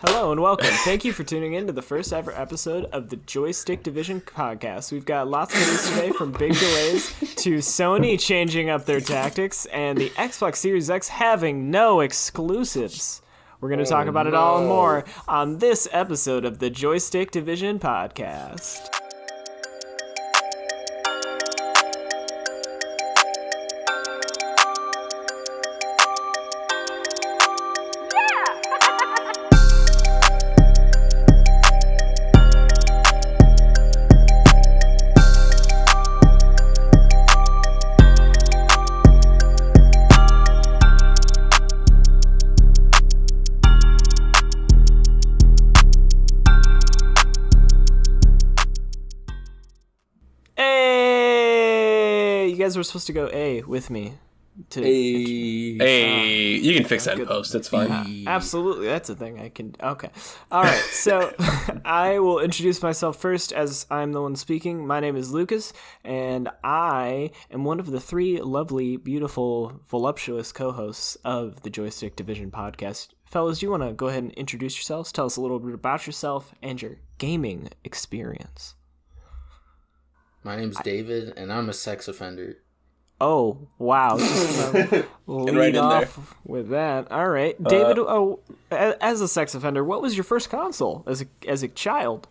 Hello and welcome. Thank you for tuning in to the first ever episode of the Joystick Division podcast. We've got lots of news today, from big delays to Sony changing up their tactics and the Xbox Series X having no exclusives. We're going to talk about it all and more on this episode of the Joystick Division podcast. We're supposed to go A with me. Hey, you can fix that in post. That's fine. Absolutely, that's a thing I can. Okay, all right. So I will introduce myself first, as I'm the one speaking. My name is Lucas, and I am one of the three lovely, beautiful, voluptuous co-hosts of the Joystick Division podcast. Fellas, do you want to go ahead and introduce yourselves? Tell us a little bit about yourself and your gaming experience. My name's David, and I'm a sex offender. Oh, wow. Just lead right off with that. All right. David, as a sex offender, what was your first console as a child?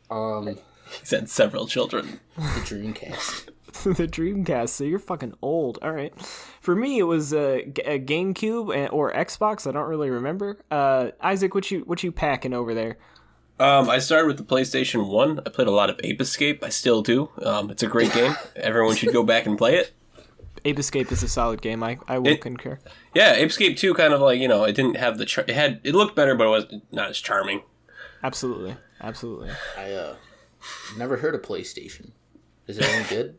He's had several children. The Dreamcast. The Dreamcast, so you're fucking old. All right. For me, it was a GameCube or Xbox. I don't really remember. Isaac, what you packing over there? I started with the PlayStation 1. I played a lot of Ape Escape. I still do. It's a great game. Everyone should go back and play it. Ape Escape is a solid game. I will concur. Yeah, Ape Escape 2 kind of like, it didn't have the... It looked better, but it was not as charming. Absolutely. I never heard of PlayStation. Is it any good?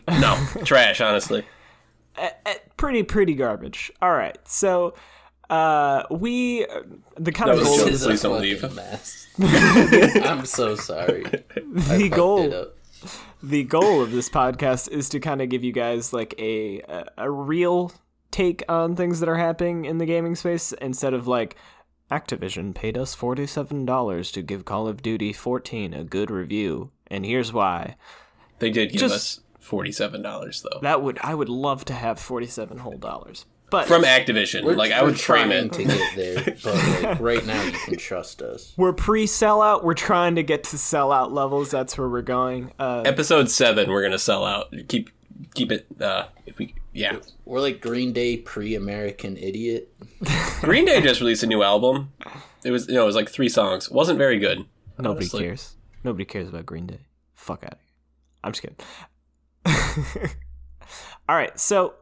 No, trash, honestly. Pretty garbage. All right, so... the kind of goal is please don't leave. I'm so sorry. The goal of this podcast is to kind of give you guys like a real take on things that are happening in the gaming space, instead of like Activision paid us $47 to give Call of Duty 14 a good review, and here's why. They did give us $47 though. I would love to have $47 whole dollars. But from Activision, I would frame it to get there, but right now you can trust us. We're pre-sellout. We're trying to get to sellout levels. That's where we're going. Episode 7, we're gonna sell out. Keep it. We're like Green Day pre-American Idiot. Green Day just released a new album. It was like 3 songs. Wasn't very good. Nobody cares. Nobody cares about Green Day. Fuck out of here. I'm just kidding. All right, so.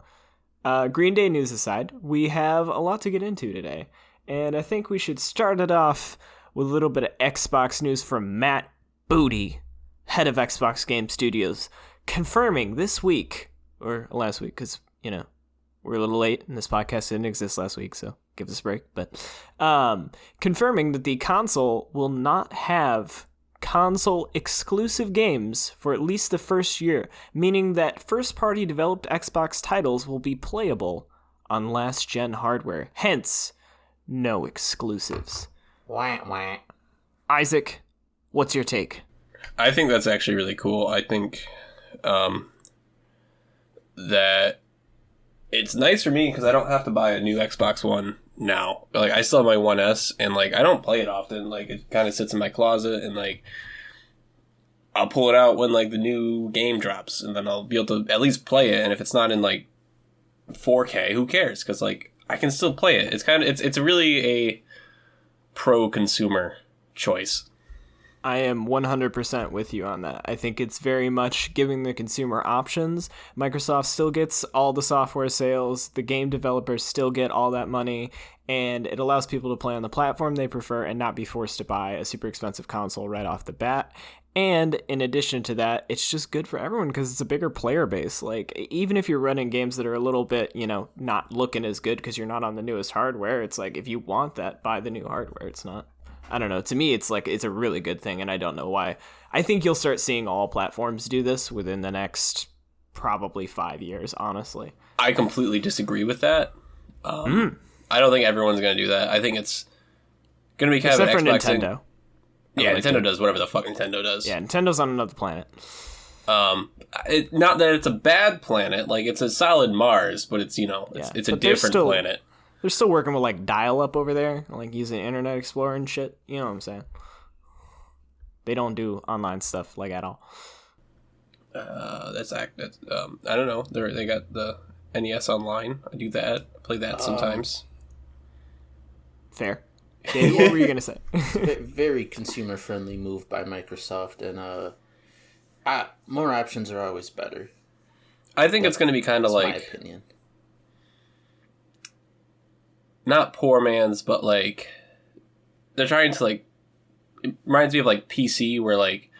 Green Day news aside, we have a lot to get into today, and I think we should start it off with a little bit of Xbox news from Matt Booty, head of Xbox Game Studios, confirming this week, or last week, because, we're a little late, and this podcast didn't exist last week, so give us a break, but confirming that the console will not have console exclusive games for at least the first year, meaning that first-party developed Xbox titles will be playable on last-gen hardware. Hence, no exclusives. Wah, wah. Isaac, what's your take? I think that's actually really cool. I think that it's nice for me because I don't have to buy a new Xbox One now. Like, I still have my 1S, and I don't play it often. It kind of sits in my closet, and I'll pull it out when the new game drops, and then I'll be able to at least play it. And if it's not in 4K, who cares? Because I can still play it. It's really a pro consumer choice. I am 100% with you on that. I think it's very much giving the consumer options. Microsoft still gets all the software sales. The game developers still get all that money. And it allows people to play on the platform they prefer and not be forced to buy a super expensive console right off the bat. And in addition to that, it's just good for everyone because it's a bigger player base. Even if you're running games that are a little bit, not looking as good because you're not on the newest hardware, it's if you want that, buy the new hardware. It's not... I don't know. To me, it's a really good thing, and I don't know why. I think you'll start seeing all platforms do this within the next probably 5 years, honestly. I completely disagree with that. I don't think everyone's going to do that. I think Gonna be kind Except of for an Xbox thing. Nintendo. Yeah, like Nintendo to- does whatever the fuck Nintendo does. Yeah, Nintendo's on another planet. Not that it's a bad planet, like it's a solid Mars, but it's Yeah, it's a but they're different still- planet. They're still working with like dial-up over there, like using Internet Explorer and shit. You know what I'm saying? They don't do online stuff like at all. That's I don't know. They got the NES Online. I do that. I play that sometimes. Fair. Dave, what were you gonna say? Very consumer friendly move by Microsoft, and more options are always better. I think it's going to be kind of That's my like opinion. not poor man's, but like they're trying to like. It reminds me of like PC, where like,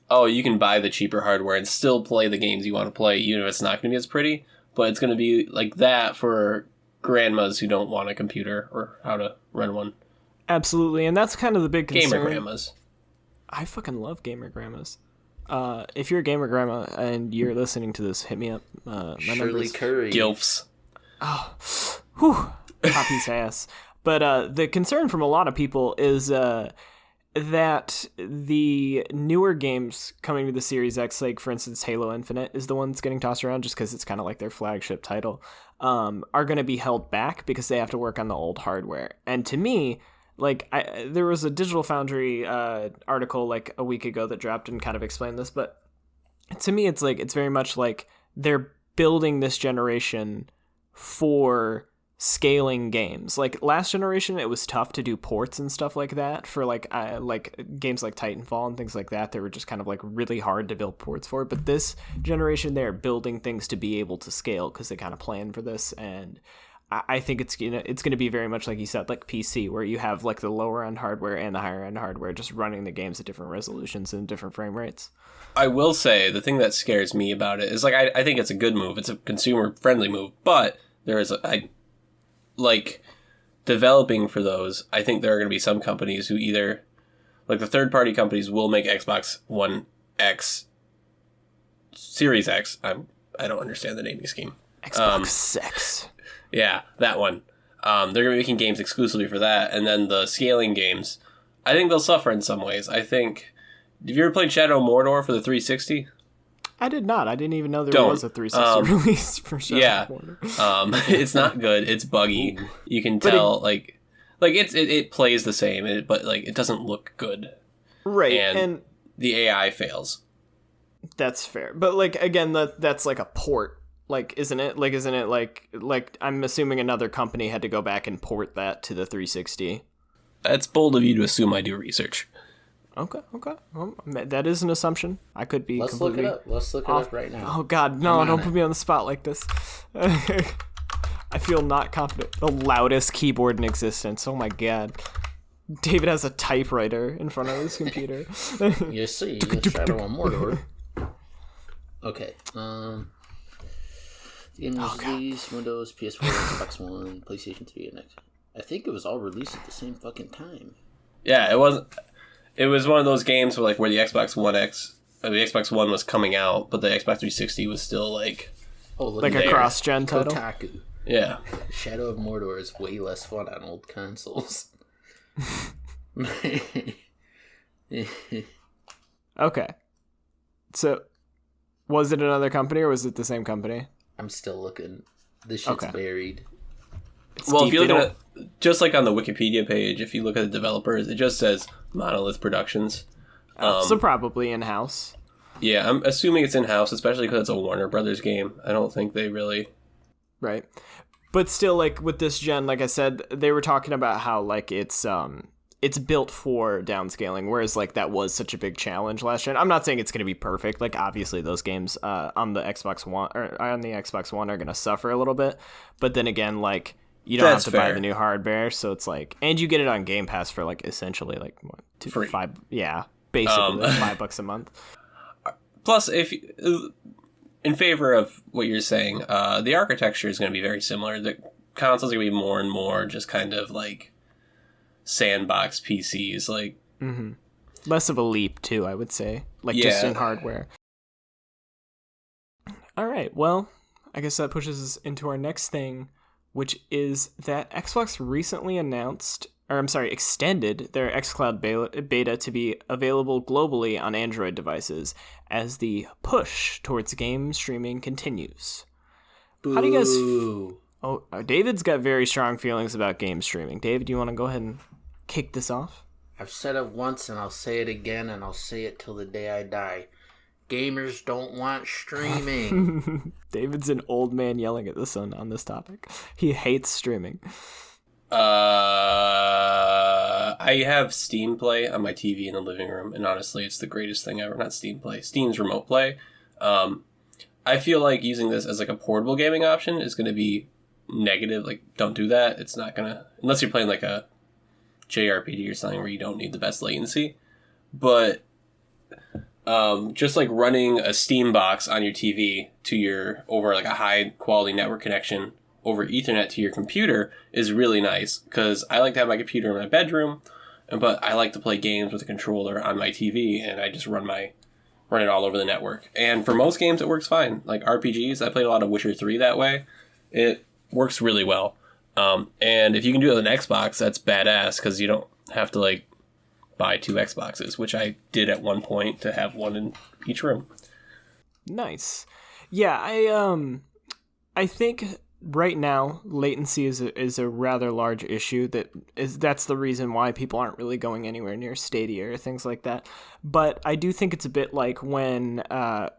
oh, you can buy the cheaper hardware and still play the games you want to play, even if it's not going to be as pretty. But it's going to be like that for grandmas who don't want a computer or how to run one. Absolutely, and that's kind of the big concern. Gamer grandmas. I fucking love gamer grandmas. If you're a gamer grandma and you're listening to this, hit me up. My Shirley number's Curry. Gilfs. whew, Poppy's ass. But the concern from a lot of people is that the newer games coming to the Series X, like for instance Halo Infinite is the one that's getting tossed around just because it's kind of like their flagship title, are going to be held back because they have to work on the old hardware. And to me, like there was a Digital Foundry article like a week ago that dropped and kind of explained this, but to me it's like it's very much like they're building this generation for scaling games. Like last generation it was tough to do ports and stuff like that for like games like Titanfall and things like that. They were just kind of like really hard to build ports for, but this generation they're building things to be able to scale because they kind of plan for this. And I think it's going to be very much like you said, like PC, where you have like the lower end hardware and the higher end hardware just running the games at different resolutions and different frame rates. I will say the thing that scares me about it is like I think it's a good move. It's a consumer friendly move, but there is like developing for those. I think there are going to be some companies who either like the third party companies will make Xbox One X, Series X. I don't understand the naming scheme. Xbox X. Yeah, that one. They're going to be making games exclusively for that, and then the scaling games, I think they'll suffer in some ways. I think. Have you ever played Shadow of Mordor for the 360? I did not. I didn't even know there Don't. was a 360 release for Shadow Yeah. of Mordor. It's not good. It's buggy. You can But tell, like it plays the same, but like it doesn't look good. Right, And, and the AI fails. that's fair. But like again, that's like a port. Like, isn't it? Like, isn't it like I'm assuming another company had to go back and port that to the 360. That's bold of you to assume I do research. Okay. Well, that is an assumption. I could be Let's look completely it up. Let's look it off. up right now. Oh God, no! I'm on Don't it. put me on the spot like this. I feel not confident. The loudest keyboard in existence. Oh my God. David has a typewriter in front of his computer. You see, Shadow of Mordor. Okay. The game was released Windows, PS4, Xbox One, PlayStation 3, and X. I think it was all released at the same fucking time. Yeah, it wasn't. It was one of those games where the Xbox One X, the Xbox One was coming out, but the Xbox 360 was still like, Oh, look like at a there. cross-gen title. Kotaku. yeah. Shadow of Mordor is way less fun on old consoles. Okay. So, was it another company or was it the same company? I'm still looking. This shit's Okay. buried. Well, deep. if you They look at it, just like on the Wikipedia page, if you look at the developers, it just says Monolith Productions. So probably in-house. Yeah, I'm assuming it's in house, especially because it's a Warner Brothers game. I don't think they really. Right. But still, like with this gen, like I said, they were talking about how like it's built for downscaling, whereas like that was such a big challenge last gen. I'm not saying it's going to be perfect. Like obviously those games on the Xbox One or on the Xbox One are going to suffer a little bit, but then again, like you don't That's have to buy fair. the new hardware, so it's like, and you get it on Game Pass for like essentially like what, Free. $5, yeah, basically like $5 a month. Plus, if in favor of what you're saying, the architecture is going to be very similar. The consoles are going to be more and more just kind of like sandbox PCs. Like, Less of a leap too, I would say, like just Yeah. in hardware. All right, well, I guess that pushes us into our next thing, which is that Xbox recently announced extended their xCloud beta to be available globally on Android devices as the push towards game streaming continues. How do you guys? David's got very strong feelings about game streaming. David, do you want to go ahead and kick this off? I've said it once and I'll say it again and I'll say it till the day I die. Gamers don't want streaming. David's an old man yelling at the sun on this topic. He hates streaming. I have Steam Play on my TV in the living room, and honestly, it's the greatest thing ever. Not Steam Play, Steam's Remote Play. I feel like using this as like a portable gaming option is going to be negative. Like, don't do that. It's not going to, unless you're playing like a JRPG or something where you don't need the best latency. But just like running a Steam box on your TV to your over like a high quality network connection over Ethernet to your computer is really nice, because I like to have my computer in my bedroom, but I like to play games with a controller on my TV, and I just run it all over the network. And for most games, it works fine. Like RPGs, I played a lot of Witcher 3 that way. It works really well. And if you can do it on an Xbox, that's badass, because you don't have to like buy 2 Xboxes, which I did at one point to have one in each room. Nice. Yeah, I think right now latency is a rather large issue. That's the reason why people aren't really going anywhere near Stadia or things like that. But I do think it's a bit like when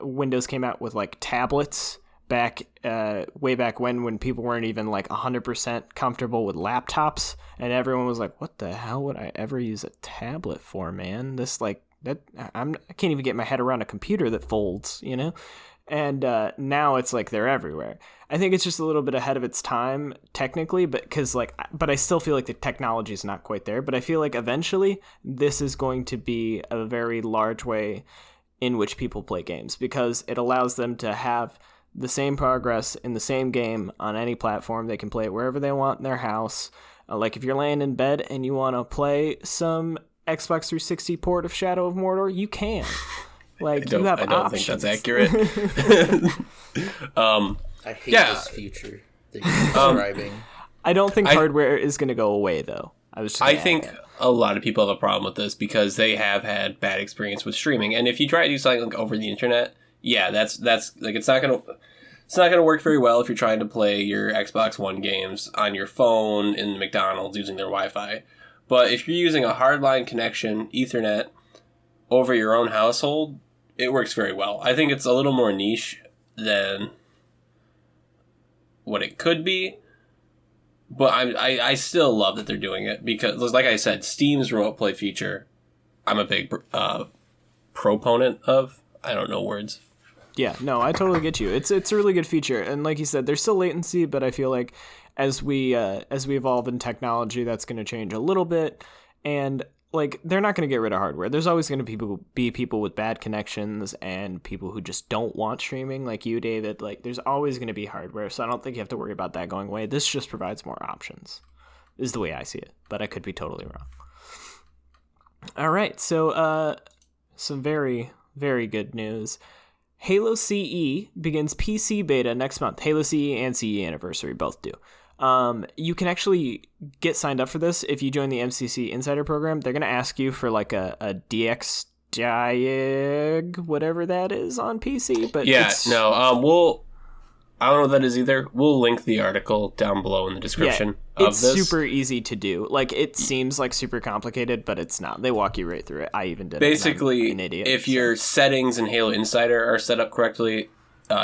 Windows came out with like tablets way back when people weren't even like 100% comfortable with laptops, and everyone was like, what the hell would I ever use a tablet for, man? This like that I can't even get my head around a computer that folds, you know? And now it's like they're everywhere. I think it's just a little bit ahead of its time technically, but I still feel like the technology is not quite there. But I feel like eventually this is going to be a very large way in which people play games, because it allows them to have the same progress in the same game on any platform. They can play it wherever they want in their house. Like if you're laying in bed and you want to play some Xbox 360 port of Shadow of Mordor, you can. Like you have options. Think that's accurate. I hate this future that you're describing. I don't think hardware is going to go away, though. I think a lot of people have a problem with this because they have had bad experience with streaming, and if you try to do something like over the internet, yeah, that's like it's not gonna work very well if you're trying to play your Xbox One games on your phone in McDonald's using their Wi-Fi. But if you're using a hardline connection, Ethernet, over your own household, it works very well. I think it's a little more niche than what it could be, but I still love that they're doing it, because, like I said, Steam's Remote Play feature, I'm a big proponent of. I don't know words. Yeah, no, I totally get you. It's a really good feature, and like you said, there's still latency, but I feel like as we evolve in technology, that's going to change a little bit, and like they're not going to get rid of hardware. There's always going to be people with bad connections and people who just don't want streaming, like you, David. Like there's always going to be hardware, so I don't think you have to worry about that going away. This just provides more options, is the way I see it, but I could be totally wrong. All right, so some very, very good news. Halo CE begins PC beta next month. Halo CE and CE Anniversary both do. You can actually get signed up for this if you join the MCC Insider program. They're going to ask you for like a DX Diag, whatever that is, on PC. But I don't know what that is either. We'll link the article down below in the description of this. It's super easy to do. Like, it seems like super complicated, but it's not. They walk you right through it. I even did Basically, it. I'm an idiot, if your settings in Halo Insider are set up correctly,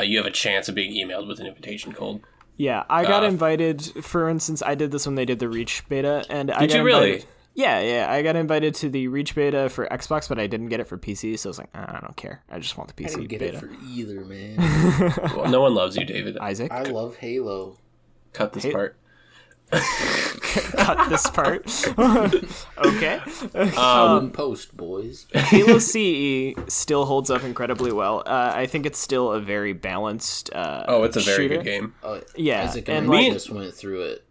you have a chance of being emailed with an invitation code. Yeah, I got invited. For instance, I did this when they did the Reach beta, and did you really? Yeah, I got invited to the Reach beta for Xbox, but I didn't get it for PC, so I was like, I don't care. I just want the PC beta. I didn't get it for either, man. Well, no one loves you, David. Isaac? I love Halo. Cut this part. Cut this part. Okay. Post, boys. Halo CE still holds up incredibly well. I think it's still a very balanced it's a very shooter. Good game. Yeah. Isaac and I just went through it.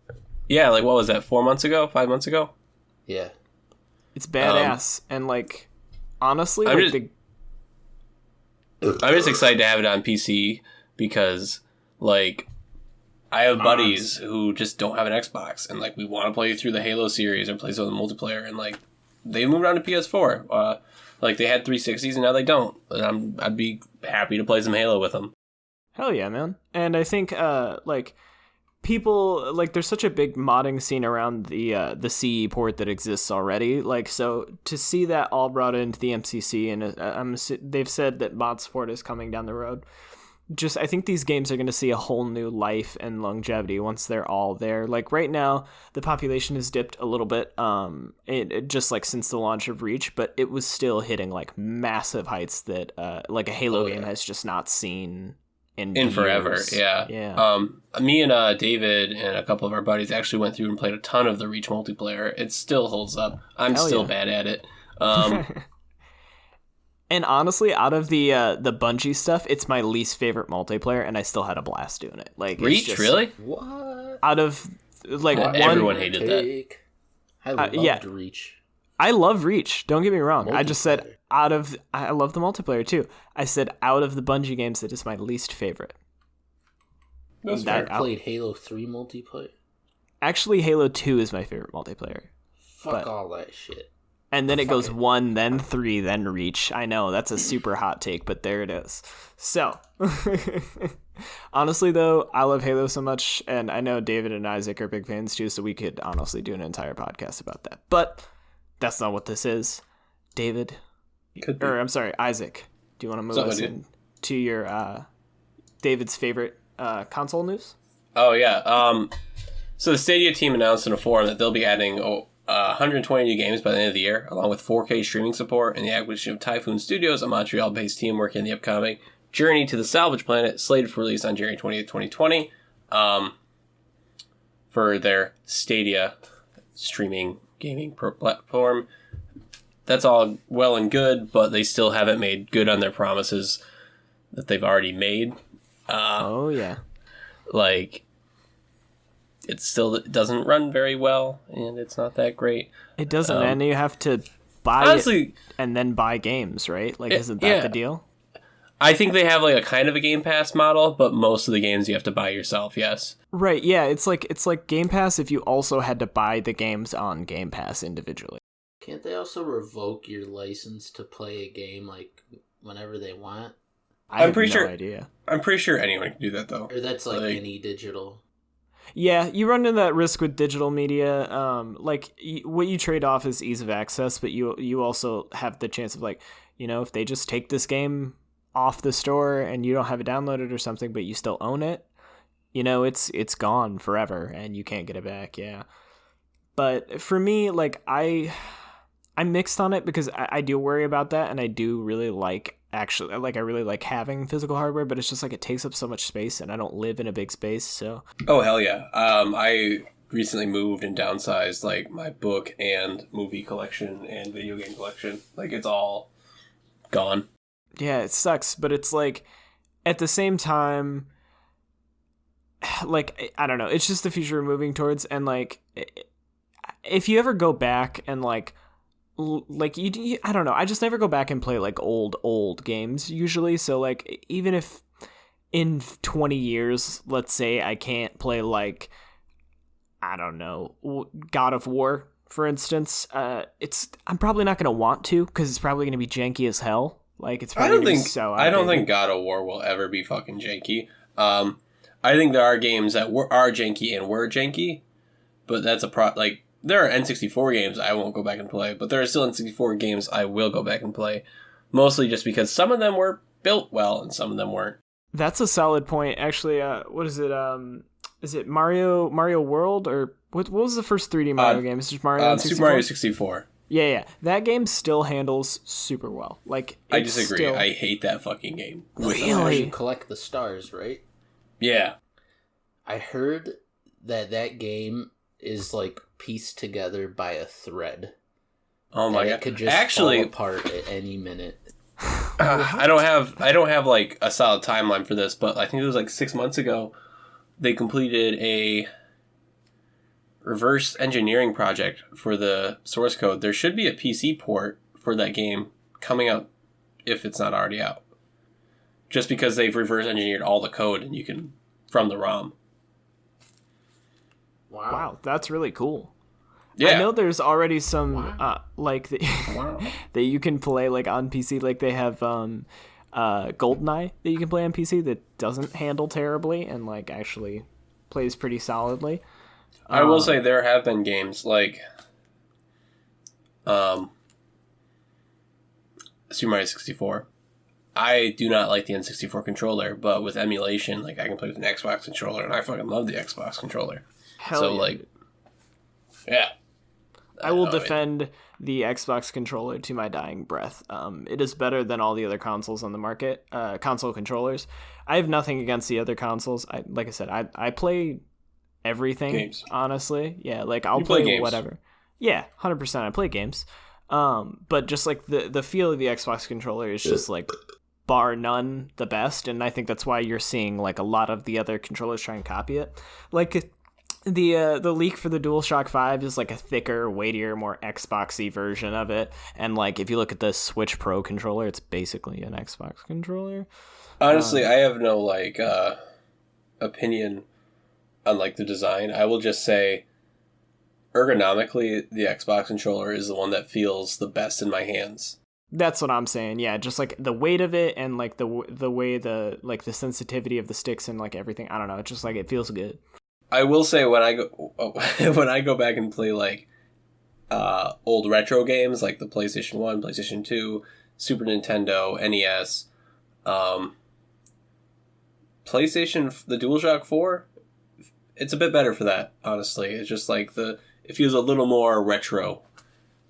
Yeah, like what was that, 4 months ago? 5 months ago? Yeah. It's badass. And like, honestly, I'm just excited to have it on PC because, like, I have buddies who just don't have an Xbox, and like we want to play through the Halo series or play some of the multiplayer, and like they moved on to PS4. Like they had 360s, and now they don't. And I'd be happy to play some Halo with them. Hell yeah, man. And I think like people, like there's such a big modding scene around the CE port that exists already. Like, so to see that all brought into the MCC, and they've said that mod support is coming down the road. Just, I think these games are going to see a whole new life and longevity once they're all there. Like right now, the population has dipped a little bit, it just like since the launch of Reach, but it was still hitting like massive heights that like a Halo game has just not seen in forever. Yeah. Me and David and a couple of our buddies actually went through and played a ton of the Reach multiplayer. It still holds up. I'm still bad at it. And honestly, out of the Bungie stuff, it's my least favorite multiplayer, and I still had a blast doing it. Like Reach, just, really? What? Out of like everyone hated that. I loved Reach. I love Reach. Don't get me wrong. I just said I love the multiplayer too. I said out of the Bungie games, that is my least favorite. I played Halo 3 multiplayer. Actually, Halo 2 is my favorite multiplayer. Fuck all that shit. And then it goes 1, then 3, then Reach. I know, that's a super hot take, but there it is. So, honestly though, I love Halo so much, and I know David and Isaac are big fans too, so we could honestly do an entire podcast about that. But that's not what this is. David, I'm sorry, Isaac, do you want to move us into your David's favorite console news? Oh yeah. So the Stadia team announced in a forum that they'll be adding 120 new games by the end of the year, along with 4K streaming support and the acquisition of Typhoon Studios, a Montreal-based team working in the upcoming Journey to the Salvage Planet, slated for release on January 20th, 2020, for their Stadia streaming gaming platform. That's all well and good, but they still haven't made good on their promises that they've already made. Oh, yeah. Like, it still doesn't run very well, and it's not that great. It doesn't, and you have to buy it and then buy games, right? Like, isn't that the deal? I think they have like a kind of a Game Pass model, but most of the games you have to buy yourself, yes. Right, yeah, it's like Game Pass if you also had to buy the games on Game Pass individually. Can't they also revoke your license to play a game like whenever they want? I'm pretty sure. Idea. I'm pretty sure anyone can do that though. Or that's like any digital. Yeah, you run into that risk with digital media. Like what you trade off is ease of access, but you also have the chance of like, you know, if they just take this game off the store and you don't have it downloaded or something, but you still own it, you know, it's gone forever and you can't get it back. Yeah. But for me, like I'm mixed on it because I do worry about that, and I do really like I really like having physical hardware, but it's just like it takes up so much space, and I don't live in a big space, so. Oh hell yeah! I recently moved and downsized like my book and movie collection and video game collection. Like it's all gone. Yeah, it sucks, but it's like at the same time, like I don't know, it's just the future we're moving towards, and like if you ever go back and like you I don't know, I just never go back and play like old games usually, so like even if in 20 years let's say I can't play like I don't know God of War for instance, I'm probably not going to want to because it's probably going to be janky as hell. Like it's probably I don't think God of War will ever be fucking janky. I think there are games that are janky and were janky, but that's like there are N64 games I won't go back and play, but there are still N64 games I will go back and play. Mostly just because some of them were built well and some of them weren't. That's a solid point. Actually, what is it? Is it Mario World? Or what was the first 3D Mario game? Is it just Mario N64? Super Mario 64. Yeah. That game still handles super well. Like I disagree. I hate that fucking game. Really? You collect the stars, right? Yeah. I heard that game is like pieced together by a thread. Oh my god! It could just fall apart at any minute. I don't have like a solid timeline for this, but I think it was like 6 months ago. They completed a reverse engineering project for the source code. There should be a PC port for that game coming out if it's not already out. Just because they've reverse engineered all the code and you can from the ROM. Wow, that's really cool. Yeah. I know there's already some Wow. Wow. that you can play like on PC. Like they have GoldenEye that you can play on PC that doesn't handle terribly and like actually plays pretty solidly. I will say there have been games like Super Mario 64. I do not like the N64 controller, but with emulation, like I can play with an Xbox controller, and I fucking love the Xbox controller. Hell So yeah, like, dude. yeah. I will mean, defend the Xbox controller to my dying breath. It is better than all the other consoles on the market, console controllers. I have nothing against the other consoles. Like I said, I play everything, Games. honestly. Yeah, like I'll You play play games. whatever. Yeah, 100%. I play games. But just like the feel of the Xbox controller is just like bar none the best, and I think that's why you're seeing like a lot of the other controllers try and copy it. Like the leak for the DualShock 5 is like a thicker, weightier, more Xboxy version of it, and like if you look at the Switch Pro controller, it's basically an Xbox controller. Honestly, I have no like opinion on like the design. I will just say, ergonomically, the Xbox controller is the one that feels the best in my hands. That's what I'm saying. Yeah, just like the weight of it and like the way the like the sensitivity of the sticks and like everything. I don't know. It's just like it feels good. I will say when I go when I go back and play like old retro games like the PlayStation 1, PlayStation 2, Super Nintendo, NES, PlayStation, the DualShock 4, it's a bit better for that, honestly. It's just like it feels a little more retro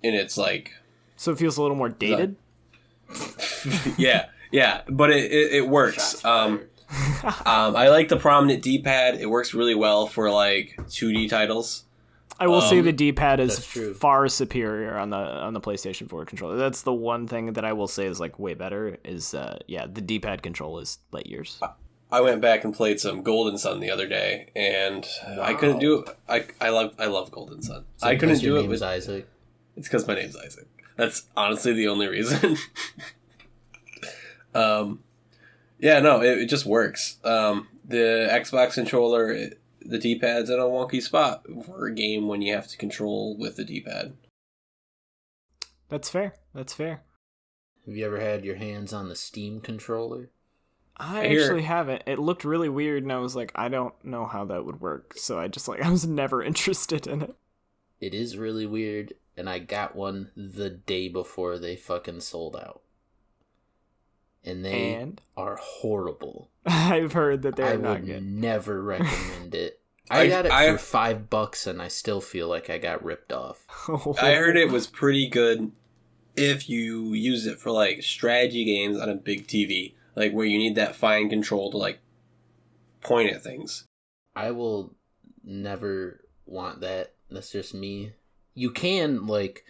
in its like So it feels a little more dated. yeah, but it works. Shots fired. I like the prominent D-pad. It works really well for like 2D titles. I will say the D-pad is that's true. far superior on the PlayStation 4 controller. That's the one thing that I will say is like way better. Is the D-pad control is light years. I went back and played some Golden Sun the other day, and I couldn't do it. I love Golden Sun. So I couldn't because your do it name's with. Isaac. It's because my name's Isaac. That's honestly the only reason. Yeah, no, it just works. The Xbox controller, the D-pad's in a wonky spot for a game when you have to control with the D-pad. That's fair. That's fair. Have you ever had your hands on the Steam controller? I hear- actually haven't. It looked really weird, and I was like, I don't know how that would work. So I just like I was never interested in it. It is really weird, and I got one the day before they fucking sold out. And they And are horrible. I've heard that I they're not would good. never recommend it. I- I got it I- for $5 and I still feel like I got ripped off. I heard it was pretty good if you use it for like strategy games on a big TV, like where you need that fine control to like point at things. I will never want that. That's just me. You can like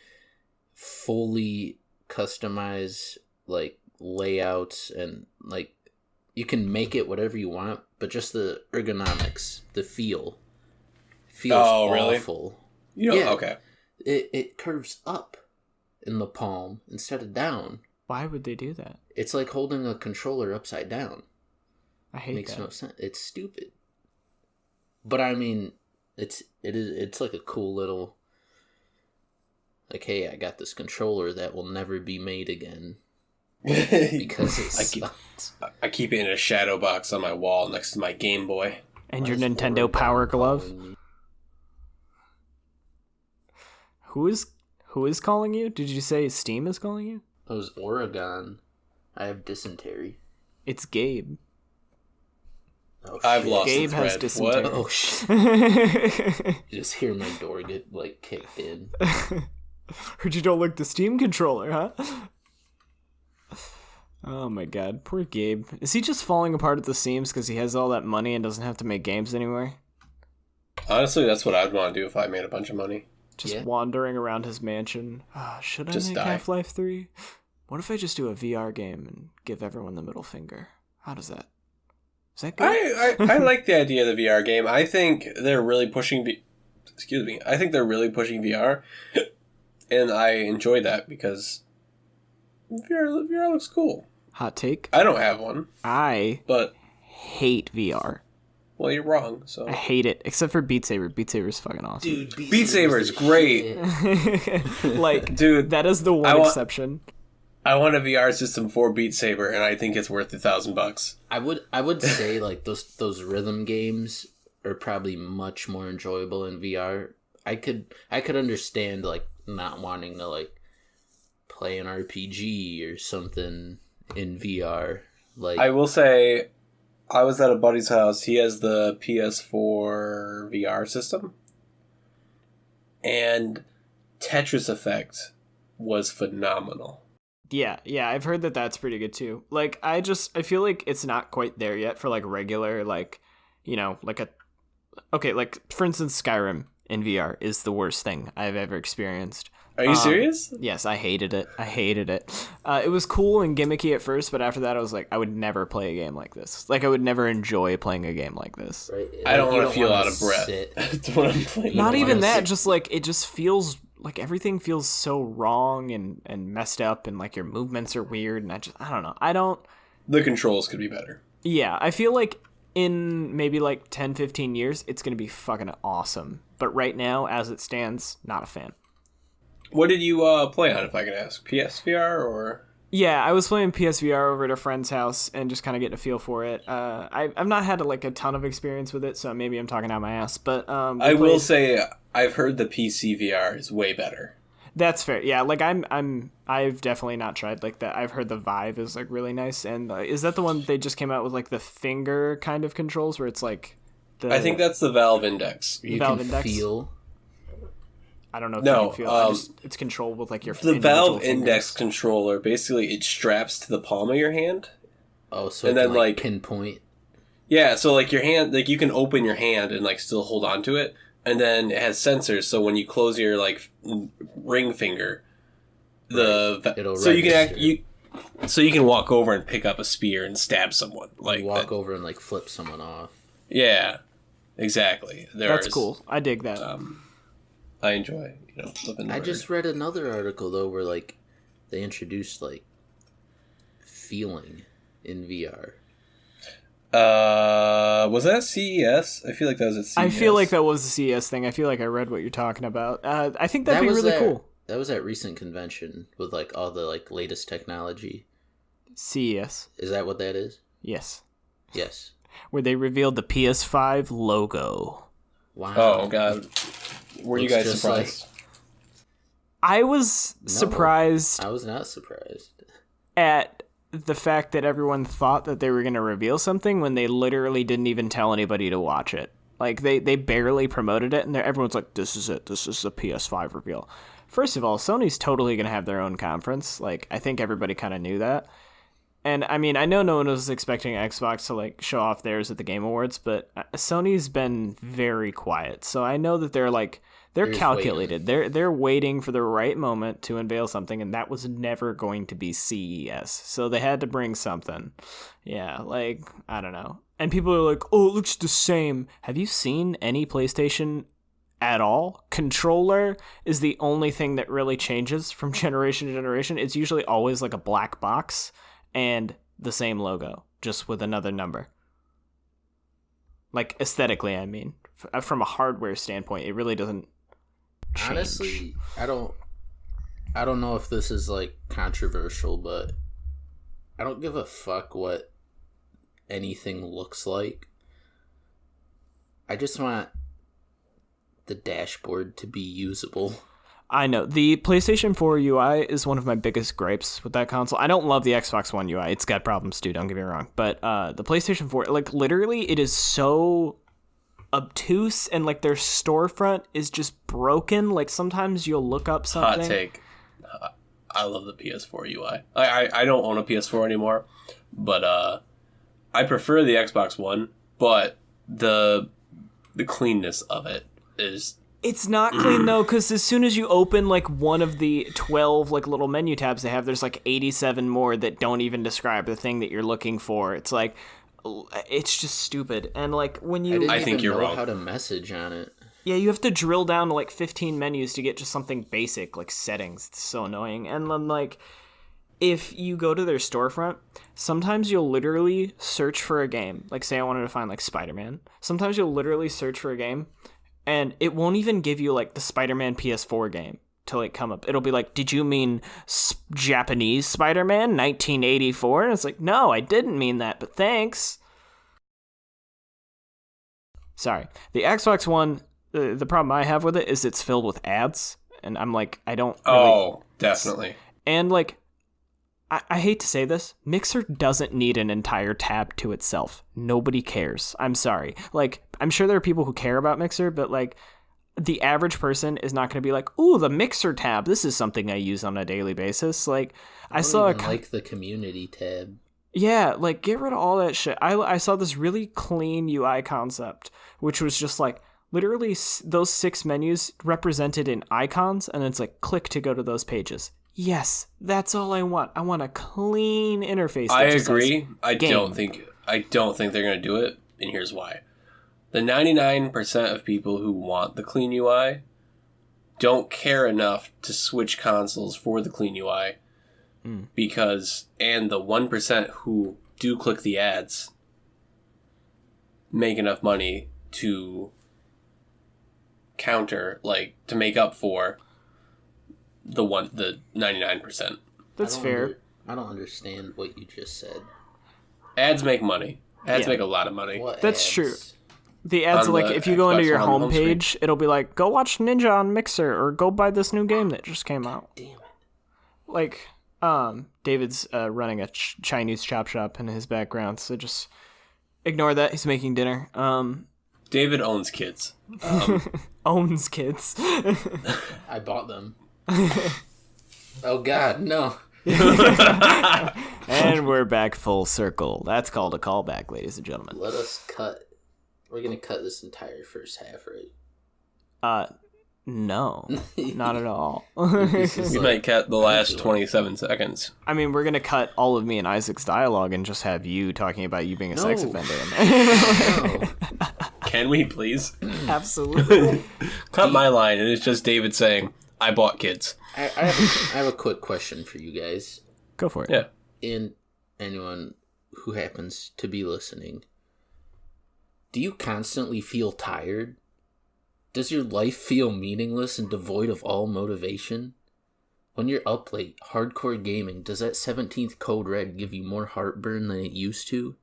fully customize like layouts and like you can make it whatever you want, but just the ergonomics, the feels Oh, really? awful. You know, Yeah. okay. It curves up in the palm instead of down. Why would they do that? It's like holding a controller upside down. I hate Makes that. no sense. It's stupid. But I mean, it's like a cool little like, hey, I got this controller that will never be made again because it sucks. I keep it in a shadow box on my wall next to my Game Boy. And Why your is Nintendo Oregon Power Glove. calling me? Who is calling you? Did you say Steam is calling you? It was Oregon. I have dysentery. It's Gabe. Oh, I've shit. lost Gabe the has thread. dysentery. What? Oh shit! You just hear my door get like kicked in. Heard you don't like the Steam controller, huh? Oh my god, poor Gabe. Is he just falling apart at the seams because he has all that money and doesn't have to make games anymore? Honestly, that's what I'd want to do if I made a bunch of money. Just Yeah. wandering around his mansion. Should I Just make die. Half-Life 3? What if I just do a VR game and give everyone the middle finger? How does that? Is that good? I like the idea of the VR game. I think they're really pushing excuse me. I think they're really pushing VR, and I enjoy that because VR looks cool. Hot take. I don't have one, I but hate VR. well, you're wrong. So I hate it, except for Beat Saber. Beat Saber is fucking awesome. Dude, Beat Saber is great. Like, Dude, that is the one exception. I want a VR system for Beat Saber, and I think it's worth $1,000. I would say like those rhythm games are probably much more enjoyable in VR. I could understand like not wanting to like play an RPG or something in VR. Like I will say, I was at a buddy's house. He has the PS4 VR system, and Tetris Effect was phenomenal. Yeah, I've heard that that's pretty good too. Like, I feel like it's not quite there yet for like regular, like, you know, like like for instance, Skyrim in VR is the worst thing I've ever experienced. Are you serious? Yes, I hated it. It was cool and gimmicky at first, but after that I was like, I would never play a game like this. Like, I would never enjoy playing a game like this. right? I don't Like, you want to feel out wanna of breath. sit. That's what I'm playing. Not even wanna that, sit- just like, it just feels like everything feels so wrong and messed up, and like your movements are weird, and I don't. The controls could be better. Yeah, I feel like in maybe like 10, 15 years, it's going to be fucking awesome. But right now, as it stands, not a fan. What did you play on, if I can ask? PSVR or? Yeah, I was playing PSVR over at a friend's house and just kind of getting a feel for it. I've not had like a ton of experience with it, so maybe I'm talking out my ass. But I will say I've heard the PC VR is way better. That's fair. Yeah, like I've definitely not tried like that. I've heard the Vive is like really nice, and is that the one they just came out with like the finger kind of controls where it's like the I think that's the Valve Index. You Valve can Index? feel. I don't know if No, you can feel it's controlled with like your The individual Valve fingers. Index controller, basically it straps to the palm of your hand. Oh, so And it then, can, like- pinpoint. Yeah, so like your hand, like you can open your hand and like still hold on to it, and then it has sensors. So when you close your like ring finger, It'll so you can register. so you can walk over and pick up a spear and stab someone. Like Walk that. over and like flip someone off. Yeah, exactly. That's cool. I dig that. I enjoy flipping the I bird. just read another article though where like they introduced like feeling in VR. Was that CES? I feel like that was at CES. I feel like that was the CES thing. I feel like I read what you're talking about. I think that'd be was really at- cool. That was at recent convention with like all the like latest technology. CES. Is that what that is? Yes. Yes. Where they revealed the PS5 logo. Wow. Oh god, were you Looks guys just surprised? I was surprised I was not surprised. at the fact that everyone thought that they were going to reveal something when they literally didn't even tell anybody to watch it. Like, they barely promoted it, and everyone's like, this is it. This is the PS5 reveal. First of all, Sony's totally going to have their own conference. Like, I think everybody kind of knew that. And, I mean, I know no one was expecting Xbox to, like, show off theirs at the Game Awards, but Sony's been very quiet. So I know that they're, like, they're just calculated. They're waiting for the right moment to unveil something, and that was never going to be CES. So they had to bring something. Yeah, like, I don't know. And people are like, oh, it looks the same. Have you seen any PlayStation at all? Controller is the only thing that really changes from generation to generation. It's usually always like a black box and the same logo, just with another number. Like, aesthetically, I mean. From a hardware standpoint, it really doesn't change. Honestly, I don't know if this is like controversial, but I don't give a fuck what anything looks like. I just want the dashboard to be usable. I know. The PlayStation 4 UI is one of my biggest gripes with that console. I don't love the Xbox One UI. It's got problems too, don't get me wrong. But the PlayStation 4, like, literally, it is so obtuse, and, like, their storefront is just broken. Like, sometimes you'll look up something. Hot take. I love the PS4 UI. I don't own a PS4 anymore, but I prefer the Xbox One. But the cleanness of it is. It's not clean though, because as soon as you open like one of the 12 like little menu tabs they have, there's like 87 more that don't even describe the thing that you're looking for. It's like, it's just stupid. And like when you, I think even you're know wrong. how to message on it. yeah, you have to drill down to like 15 menus to get just something basic like settings. It's so annoying. And then like, if you go to their storefront, sometimes you'll literally search for a game. Like, say I wanted to find, like, Spider-Man. Sometimes you'll literally search for a game, and it won't even give you, like, the Spider-Man PS4 game to, like, come up. It'll be like, did you mean Japanese Spider-Man, 1984? And it's like, no, I didn't mean that, but thanks. Sorry. The Xbox One, the problem I have with it is it's filled with ads, and I'm like, I don't really... Oh, definitely. And, like, I hate to say this, Mixer doesn't need an entire tab to itself. Nobody cares. I'm sorry. Like, I'm sure there are people who care about Mixer, but, like, the average person is not going to be like, ooh, the Mixer tab. This is something I use on a daily basis. Like, I saw like the community tab. Yeah, like, get rid of all that shit. I saw this really clean UI concept, which was just, like, literally those 6 menus represented in icons, and it's like, click to go to those pages. Yes, that's all I want. I want a clean interface. I agree. I don't think they're going to do it, and here's why. The 99% of people who want the clean UI don't care enough to switch consoles for the clean UI because, and the 1% who do click the ads make enough money to counter, like, to make up for the 99%. That's fair. I don't understand what you just said. Ads make money. Ads make a lot of money. That's true. The ads, like, if you go into your homepage, it'll be like, go watch Ninja on Mixer, or go buy this new game that just came out. Damn it. Like, David's running a Chinese chop shop in his background, so just ignore that. He's making dinner. David owns kids. Owns kids. I bought them. Oh, God, no. And we're back full circle. That's called a callback, ladies and gentlemen. Let us cut. We're going to cut this entire first half, right? No. Not at all. We might cut the last 27 seconds. I mean, we're going to cut all of me and Isaac's dialogue and just have you talking about you being a sex offender in there. No. Can we, please? Absolutely. Cut my line, and it's just David saying, I bought kids. I have a quick question for you guys. Go for it. Yeah. And anyone who happens to be listening. Do you constantly feel tired? Does your life feel meaningless and devoid of all motivation? When you're up late, hardcore gaming, does that 17th Code Red give you more heartburn than it used to?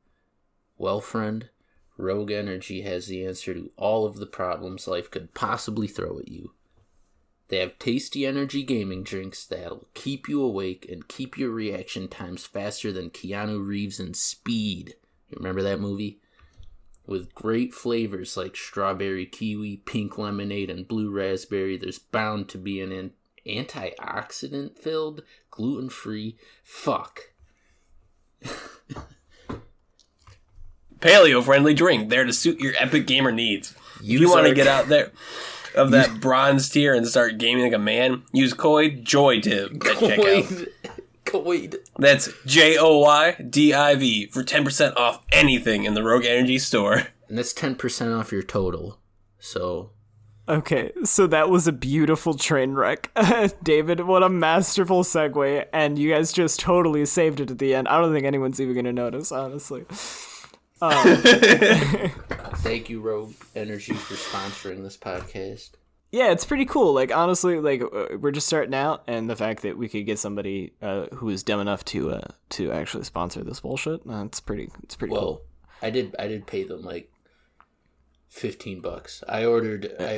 Well, friend, Rogue Energy has the answer to all of the problems life could possibly throw at you. They have tasty energy gaming drinks that'll keep you awake and keep your reaction times faster than Keanu Reeves in Speed. You remember that movie? With great flavors like strawberry kiwi, pink lemonade, and blue raspberry, there's bound to be an antioxidant-filled, gluten-free paleo-friendly drink there to suit your epic gamer needs. If you want to get out there of that bronze tier and start gaming like a man, use code JOYDIV at checkout. Coid. That's JOYDIV for 10% off anything in the Rogue Energy store. And that's 10% off your total. So... Okay, so that was a beautiful train wreck. David, what a masterful segue, and you guys just totally saved it at the end. I don't think anyone's even going to notice, honestly. Thank you, Rogue Energy, for sponsoring this podcast. Yeah, it's pretty cool. Like, honestly, like, we're just starting out, and the fact that we could get somebody who is dumb enough to actually sponsor this bullshit, it's pretty cool. I did pay them like $15. I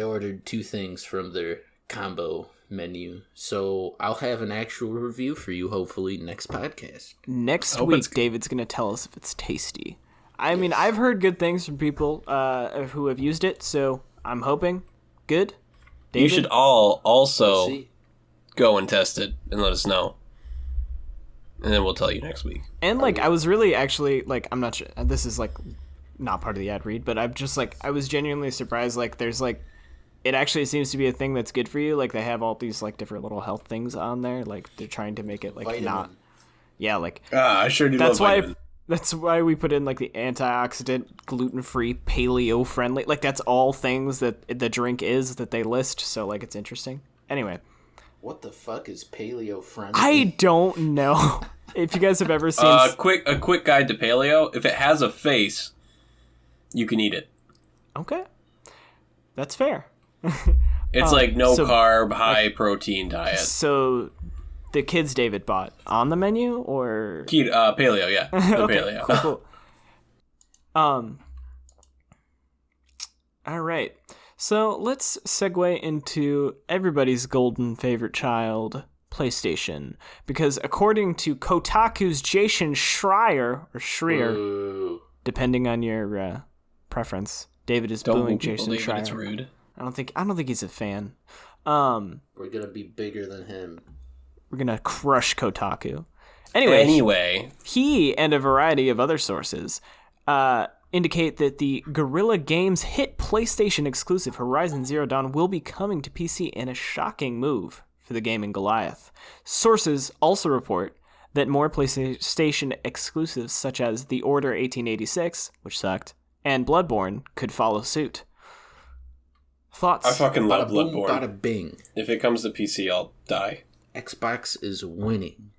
ordered 2 things from their combo menu, so I'll have an actual review for you hopefully next podcast. Next week, David's gonna tell us if it's tasty. I mean, I've heard good things from people who have used it, so I'm hoping good. David? You should all also go and test it and let us know. And then we'll tell you next week. And, like, I was really actually, like, I'm not sure. This is, like, not part of the ad read, but I'm just, like, I was genuinely surprised. Like, there's, like, it actually seems to be a thing that's good for you. Like, they have all these, like, different little health things on there. Like, they're trying to make it, like, Vitamin. not. Yeah, like. I sure do love vitamin. That's why we put in, like, the antioxidant, gluten-free, paleo-friendly. Like, that's all things that the drink is that they list. So, like, it's interesting. Anyway. What the fuck is paleo friendly? I don't know. If you guys have ever seen... A quick guide to paleo. If it has a face, you can eat it. Okay. That's fair. It's like no so- carb, high protein diet. So, the kids David bought on the menu, or... Paleo, yeah. The Okay, paleo. cool. All right. So let's segue into everybody's golden favorite child, PlayStation, because according to Kotaku's Jason Schreier or Schreier, Ooh. depending on your preference, David is Don't booing boo people, Jason David, Schreier. it's rude. I don't think he's a fan. We're gonna be bigger than him. We're gonna crush Kotaku. Anyway, he and a variety of other sources indicate that the Guerrilla Games hit PlayStation exclusive Horizon Zero Dawn will be coming to PC in a shocking move for the gaming Goliath. Sources also report that more PlayStation exclusives such as The Order 1886, which sucked, and Bloodborne could follow suit. Thoughts? I fucking love Bada boom, Bloodborne. bada bing. If it comes to PC, I'll die. Xbox is winning.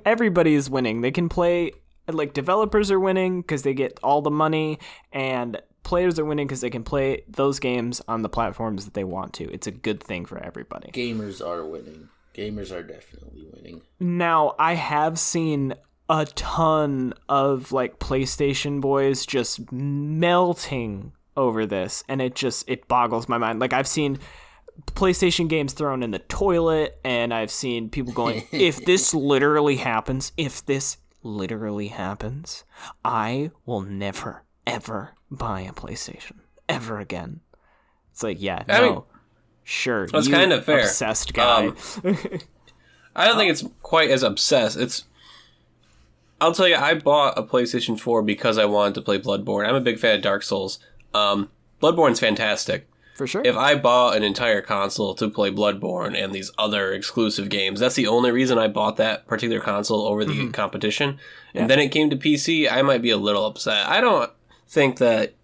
Everybody is winning. They can play, like, developers are winning because they get all the money, and players are winning because they can play those games on the platforms that they want to. It's a good thing for everybody. Gamers are winning. Gamers are definitely winning. Now, I have seen a ton of, like, PlayStation boys just melting over this, and it boggles my mind. Like, I've seen PlayStation games thrown in the toilet, and I've seen people going, if this literally happens, I will never, ever buy a PlayStation. Ever again. It's like, yeah, I mean, sure. that's you kind of fair. Obsessed guy. I don't think it's quite as obsessed. I'll tell you, I bought a PlayStation 4 because I wanted to play Bloodborne. I'm a big fan of Dark Souls. Bloodborne's fantastic. For sure. If I bought an entire console to play Bloodborne and these other exclusive games, that's the only reason I bought that particular console over the competition. And then it came to PC, I might be a little upset. I don't think that...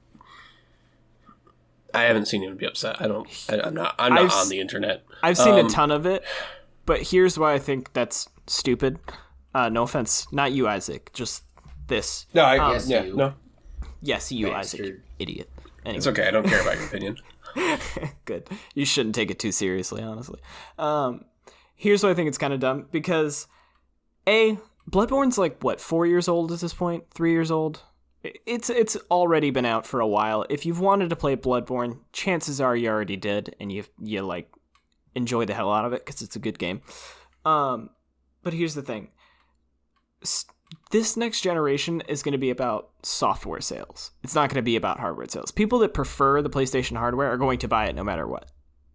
I haven't seen anyone be upset. I'm not on the internet. I've seen a ton of it, but here's why I think that's stupid. No offense. Not you, Isaac. Just this. No, Yes, you. no. Yes, you, Bastard. Isaac. Idiot. Anyway. It's okay. I don't care about your opinion. Good. You shouldn't take it too seriously, honestly. Here's why I think it's kind of dumb. Because, A, Bloodborne's like, what, 4 years old at this point? 3 years old? It's already been out for a while. If you've wanted to play Bloodborne, chances are you already did, and you like, enjoy the hell out of it, because it's a good game. But here's the thing. This next generation is going to be about software sales. It's not going to be about hardware sales. People that prefer the PlayStation hardware are going to buy it no matter what.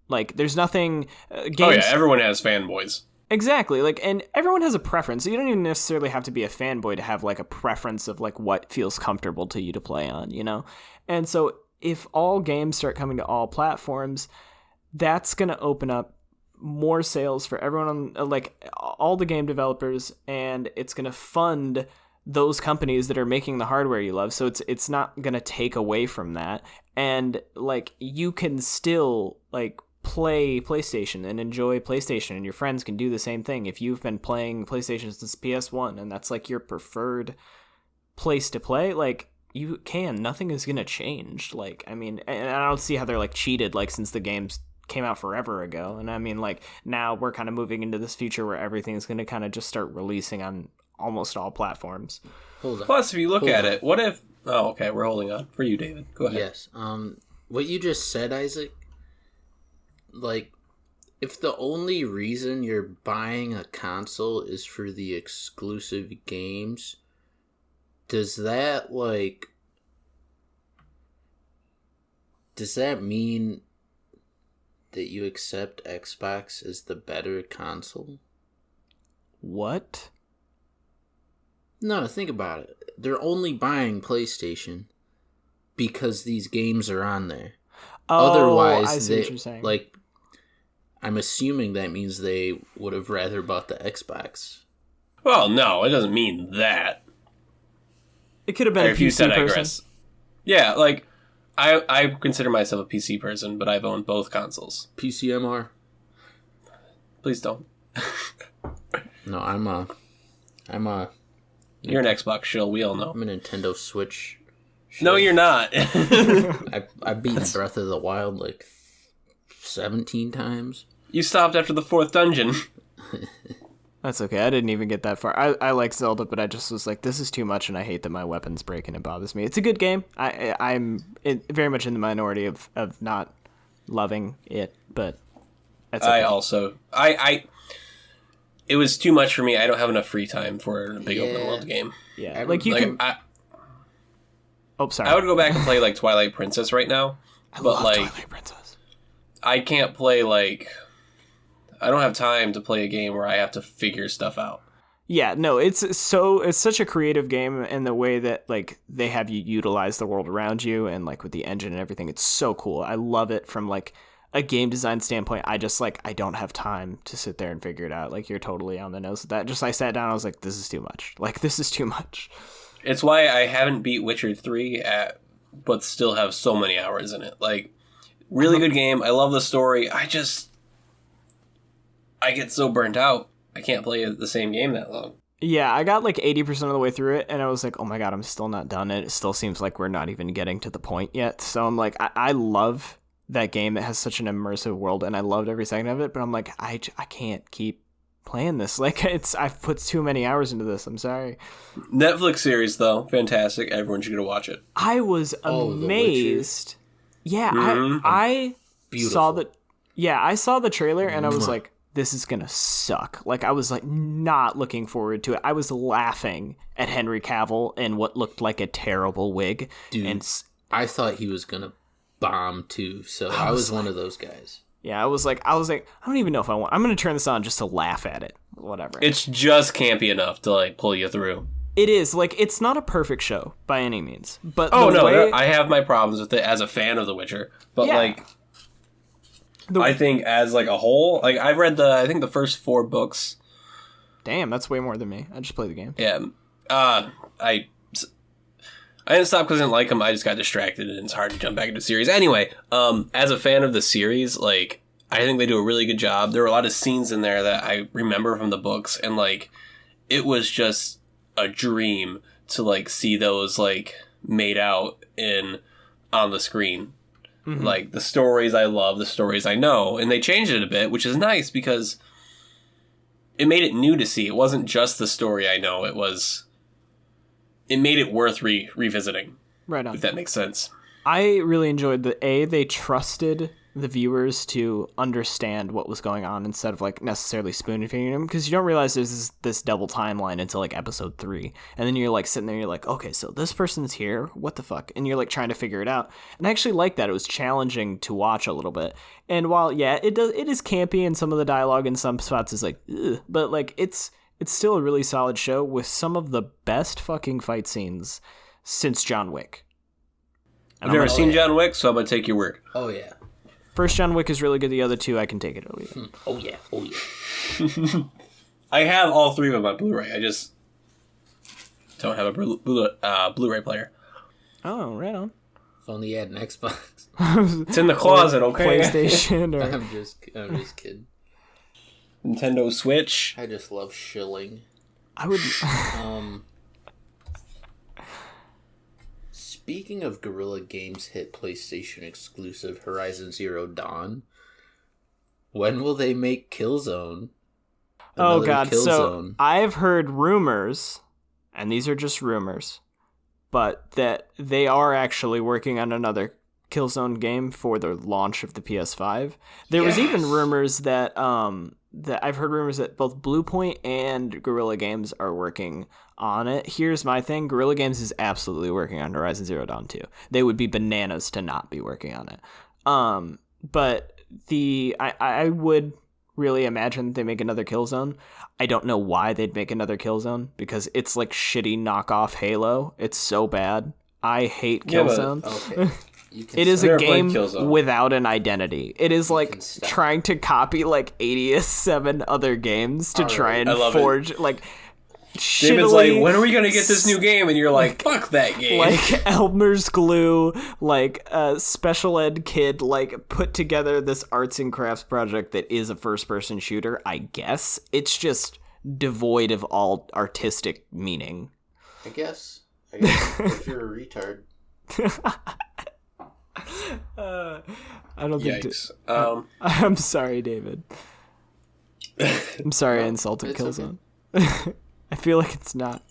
Like, there's nothing... games... Oh yeah, everyone has fanboys. Exactly. Like, and everyone has a preference. So you don't even necessarily have to be a fanboy to have, like, a preference of, like, what feels comfortable to you to play on, you know? And so if all games start coming to all platforms, that's going to open up more sales for everyone on, like, all the game developers, and it's going to fund those companies that are making the hardware you love. So it's not going to take away from that. And, like, you can still, like, play PlayStation and enjoy PlayStation, and your friends can do the same thing. If you've been playing PlayStation since PS1 and that's, like, your preferred place to play, like, you can. Nothing is going to change. Like, I mean, and I don't see how they're, like, cheated, like, since the games came out forever ago. And I mean, like, now we're kind of moving into this future where everything's going to kind of just start releasing on almost all platforms. Hold on. Plus, if you look at it, what if... Oh, okay, we're holding on. For you, David. Go ahead. Yes. What you just said, Isaac, like, if the only reason you're buying a console is for the exclusive games, does that mean that you accept Xbox as the better console? What? No, think about it. They're only buying PlayStation because these games are on there. Otherwise, I see what you're saying. like, I'm assuming that means they would have rather bought the Xbox. Well, no, it doesn't mean that. It could have been Or a if you said PC I person. guess. Yeah, like, I consider myself a PC person, but I've owned both consoles. PCMR? Please don't. No, I'm a I'm a You're an Xbox shill. We all know. I'm a Nintendo Switch. No, you're not. I've beaten Breath of the Wild like 17 times. You stopped after the 4th dungeon. That's okay. I didn't even get that far. I like Zelda, but I just was like, this is too much, and I hate that my weapons break and it bothers me. It's a good game. I'm very much in the minority of not loving it, but that's okay. I also it was too much for me. I don't have enough free time for a big open world game. Yeah, like you can. Oh, sorry. I would go back and play like Twilight Princess right now, I but love like Twilight Princess. I can't play like. I don't have time to play a game where I have to figure stuff out. Yeah, no, it's such a creative game in the way that like they have you utilize the world around you and like with the engine and everything. It's so cool. I love it from like a game design standpoint. I don't have time to sit there and figure it out. Like you're totally on the nose with that. Just I sat down, I was like, this is too much. Like this is too much. It's why I haven't beat Witcher 3 but still have so many hours in it. Like really good game. I love the story. I get so burnt out. I can't play the same game that long. Yeah, I got like 80% of the way through it, and I was like, oh my god, I'm still not done. It still seems like we're not even getting to the point yet. So I'm like, I love that game that has such an immersive world, and I loved every second of it, but I'm like, I can't keep playing this. Like, I've put too many hours into this. I'm sorry. Netflix series, though. Fantastic. Everyone should go to watch it. I was amazed. Yeah, I saw the... Yeah, I saw the trailer, and I was like, this is gonna suck. Like, I was like not looking forward to it. I was laughing at Henry Cavill in what looked like a terrible wig. Dude, and I thought he was gonna bomb too, so I was one of those guys. Yeah, I was like, I don't even know if I'm gonna turn this on just to laugh at it. Whatever. It's just campy enough to like pull you through. It is. Like, it's not a perfect show by any means. But I have my problems with it as a fan of The Witcher. But like I think as like a whole, like I've read I think the first 4 books. Damn, that's way more than me. I just play the game. Yeah. I didn't stop because I didn't like them. I just got distracted and it's hard to jump back into the series. Anyway, as a fan of the series, like I think they do a really good job. There were a lot of scenes in there that I remember from the books, and like it was just a dream to like see those like made out on the screen. Mm-hmm. Like the stories I love, the stories I know, and they changed it a bit, which is nice because it made it new to see. It wasn't just the story I know. It made it worth revisiting. Right on. If that makes sense. I really enjoyed they trusted the viewers to understand what was going on instead of like necessarily spoon feeding them, because you don't realize there's this double timeline until like episode 3, and then you're like sitting there, you're like, okay, so this person's here, what the fuck, and you're like trying to figure it out. And I actually like that. It was challenging to watch a little bit, and while it is campy and some of the dialogue in some spots is like ugh, but like it's still a really solid show with some of the best fucking fight scenes since John Wick. I've never seen John Wick, so I'm gonna take your word. Oh yeah. First John Wick is really good. The other 2, I can take it or leave it. Oh yeah. I have all 3 of them on Blu-ray. I just don't have a Blu-ray player. Oh, right on. If only you had an Xbox. It's in the closet, okay? PlayStation. Or... I'm just kidding. Nintendo Switch. I just love shilling. I would. Speaking of Guerrilla Games' hit PlayStation exclusive Horizon Zero Dawn, when will they make Killzone? Oh god, so I've heard rumors, and these are just rumors, but that they are actually working on another Killzone game for the launch of the PS5. There was even rumors that I've heard rumors that both Bluepoint and Guerrilla Games are working on it. Here's my thing. Guerrilla Games is absolutely working on Horizon Zero Dawn 2. They would be bananas to not be working on it. But I would really imagine that they make another Killzone. I don't know why they'd make another Killzone, because it's like shitty knockoff Halo. It's so bad. I hate Killzone. Okay. It is a game without an identity. It is like trying to copy like 87 other games to try and forge like shittily. David's like, when are we gonna get this new game? And you're like, fuck that game. Like Elmer's Glue, like a special ed kid, like put together this arts and crafts project that is a first person shooter. I guess it's just devoid of all artistic meaning. I guess if you're a retard. I don't think. Yikes. I'm sorry, David. I'm sorry I insulted it's Killzone. I feel like it's not.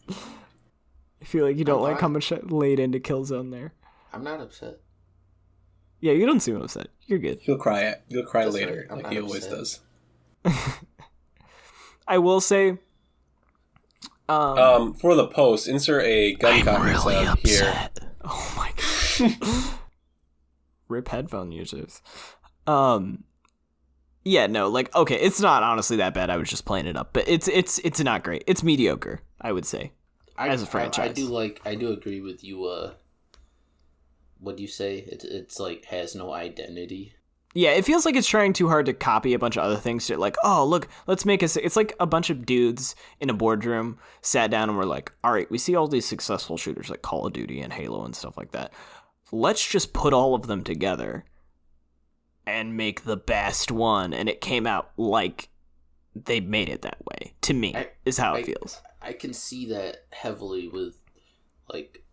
I feel like you don't like how much I laid into Killzone there. I'm not upset. Yeah, you don't seem upset. You're good. You'll cry That's later, right. I'm like not he always upset. does. I will say. For the post, insert a gun copy sound here. Oh my god. Rip headphone users. Yeah, no, like, okay, it's not honestly that bad. I was just playing it up, but it's not great. It's mediocre, I would say, as a franchise. I do agree with you. What do you say? It's like has no identity. Yeah, it feels like it's trying too hard to copy a bunch of other things. To like, oh, look, let's make it's like a bunch of dudes in a boardroom sat down and were like, all right, we see all these successful shooters like Call of Duty and Halo and stuff like that. Let's just put all of them together and make the best one. And it came out like they made it that way. To me, is how it feels. I can see that heavily with like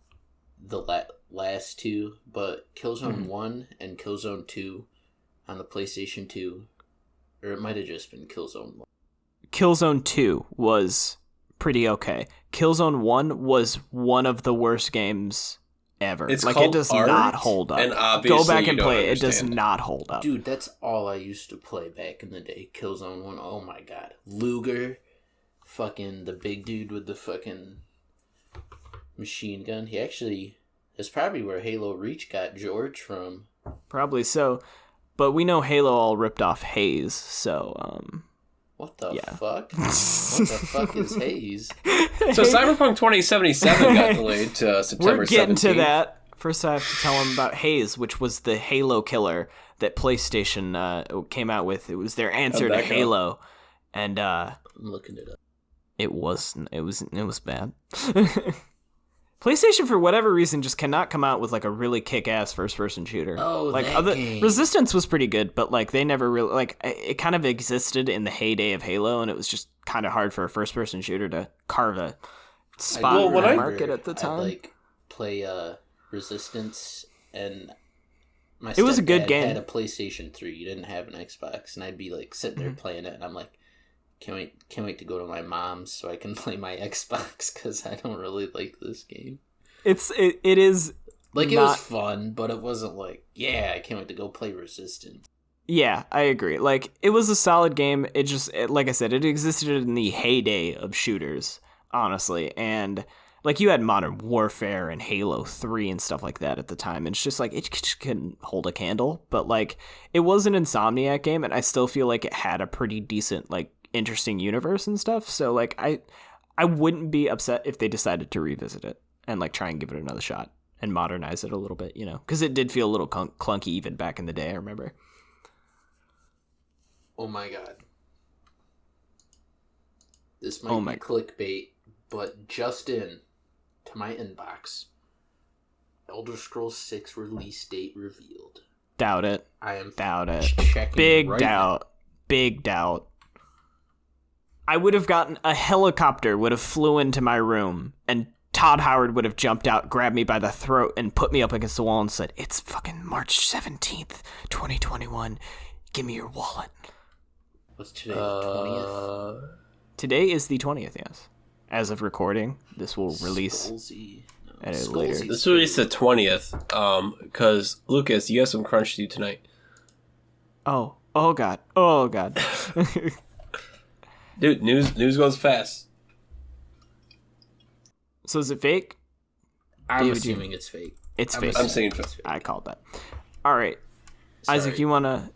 the last two, but Killzone 1 and Killzone 2 on the PlayStation 2, or it might have just been Killzone 1. Killzone 2 was pretty okay. Killzone 1 was one of the worst games ever. It's like, called it does art, not hold up. and obviously go back you and don't play it. It does understand. not hold up. Dude, that's all I used to play back in the day. Killzone 1, oh my god. Luger, fucking the big dude with the fucking machine gun. He actually, that's probably where Halo Reach got George from. Probably so. But we know Halo all ripped off Haze, so, What the yeah. fuck? What the fuck is Haze? So Cyberpunk 2077 got delayed to September 17th. We're getting to that. First, I have to tell him about Haze, which was the Halo killer that PlayStation came out with. It was their answer How'd to that go? Halo, and I'm looking it up. it was bad. PlayStation, for whatever reason, just cannot come out with like a really kick-ass first-person shooter. Oh, like that game. Resistance was pretty good, but like they never really like it. Kind of existed in the heyday of Halo, and it was just kind of hard for a first-person shooter to carve a spot Well, in when the I- market at the time. I'd like play Resistance, and my It was a good stepdad game. had a PlayStation 3. You didn't have an Xbox, and I'd be like sitting there playing it, and I'm like, can't wait to go to my mom's so I can play my Xbox because I don't really like this game. It is Like, it not- was fun, but it wasn't like, yeah, I can't wait to go play Resistance. Yeah, I agree. Like, it was a solid game. Like I said, it existed in the heyday of shooters, honestly. And, like, you had Modern Warfare and Halo 3 and stuff like that at the time. And it's just, like, it just couldn't hold a candle. But, like, it was an Insomniac game, and I still feel like it had a pretty decent, like, interesting universe and stuff. So, like, I wouldn't be upset if they decided to revisit it and, like, try and give it another shot and modernize it a little bit, you know? Because it did feel a little clunky even back in the day, I remember. Oh my god. This might be clickbait, but just in to my inbox, Elder Scrolls 6 release date revealed. Doubt it. I am Doubt it. checking Big right doubt. Big doubt. I would have gotten a helicopter would have flew into my room and Todd Howard would have jumped out, grabbed me by the throat and put me up against the wall and said, "It's fucking March 17th, 2021. Give me your wallet." What's today, the 20th? Today is the 20th, yes. As of recording, this will release Skullsy. No, at a Skullsy's later- This released the 20th, because, Lucas, you have some crunch to do tonight. Oh god. Dude, news goes fast. So is it fake? I'm David, assuming it's fake. It's I'm fake. assuming I'm saying it's fake. I called that. All right. Sorry. Isaac, you wanna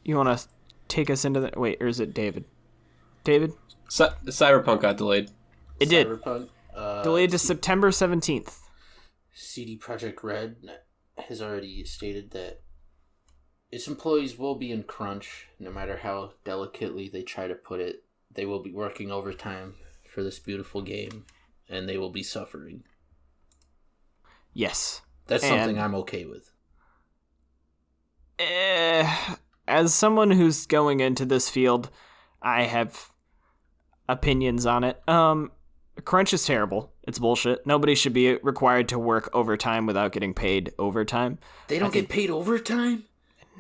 take us into the wait, or is it David? David? Cyberpunk got delayed. It did. Cyberpunk, Delayed to September 17th. CD Projekt Red has already stated that its employees will be in crunch, no matter how delicately they try to put it. They will be working overtime for this beautiful game, and they will be suffering. Yes. That's And- something I'm okay with. As someone who's going into this field, I opinions on it. Crunch is terrible. It's bullshit. Nobody should be required to work overtime without getting paid overtime. They don't get paid overtime?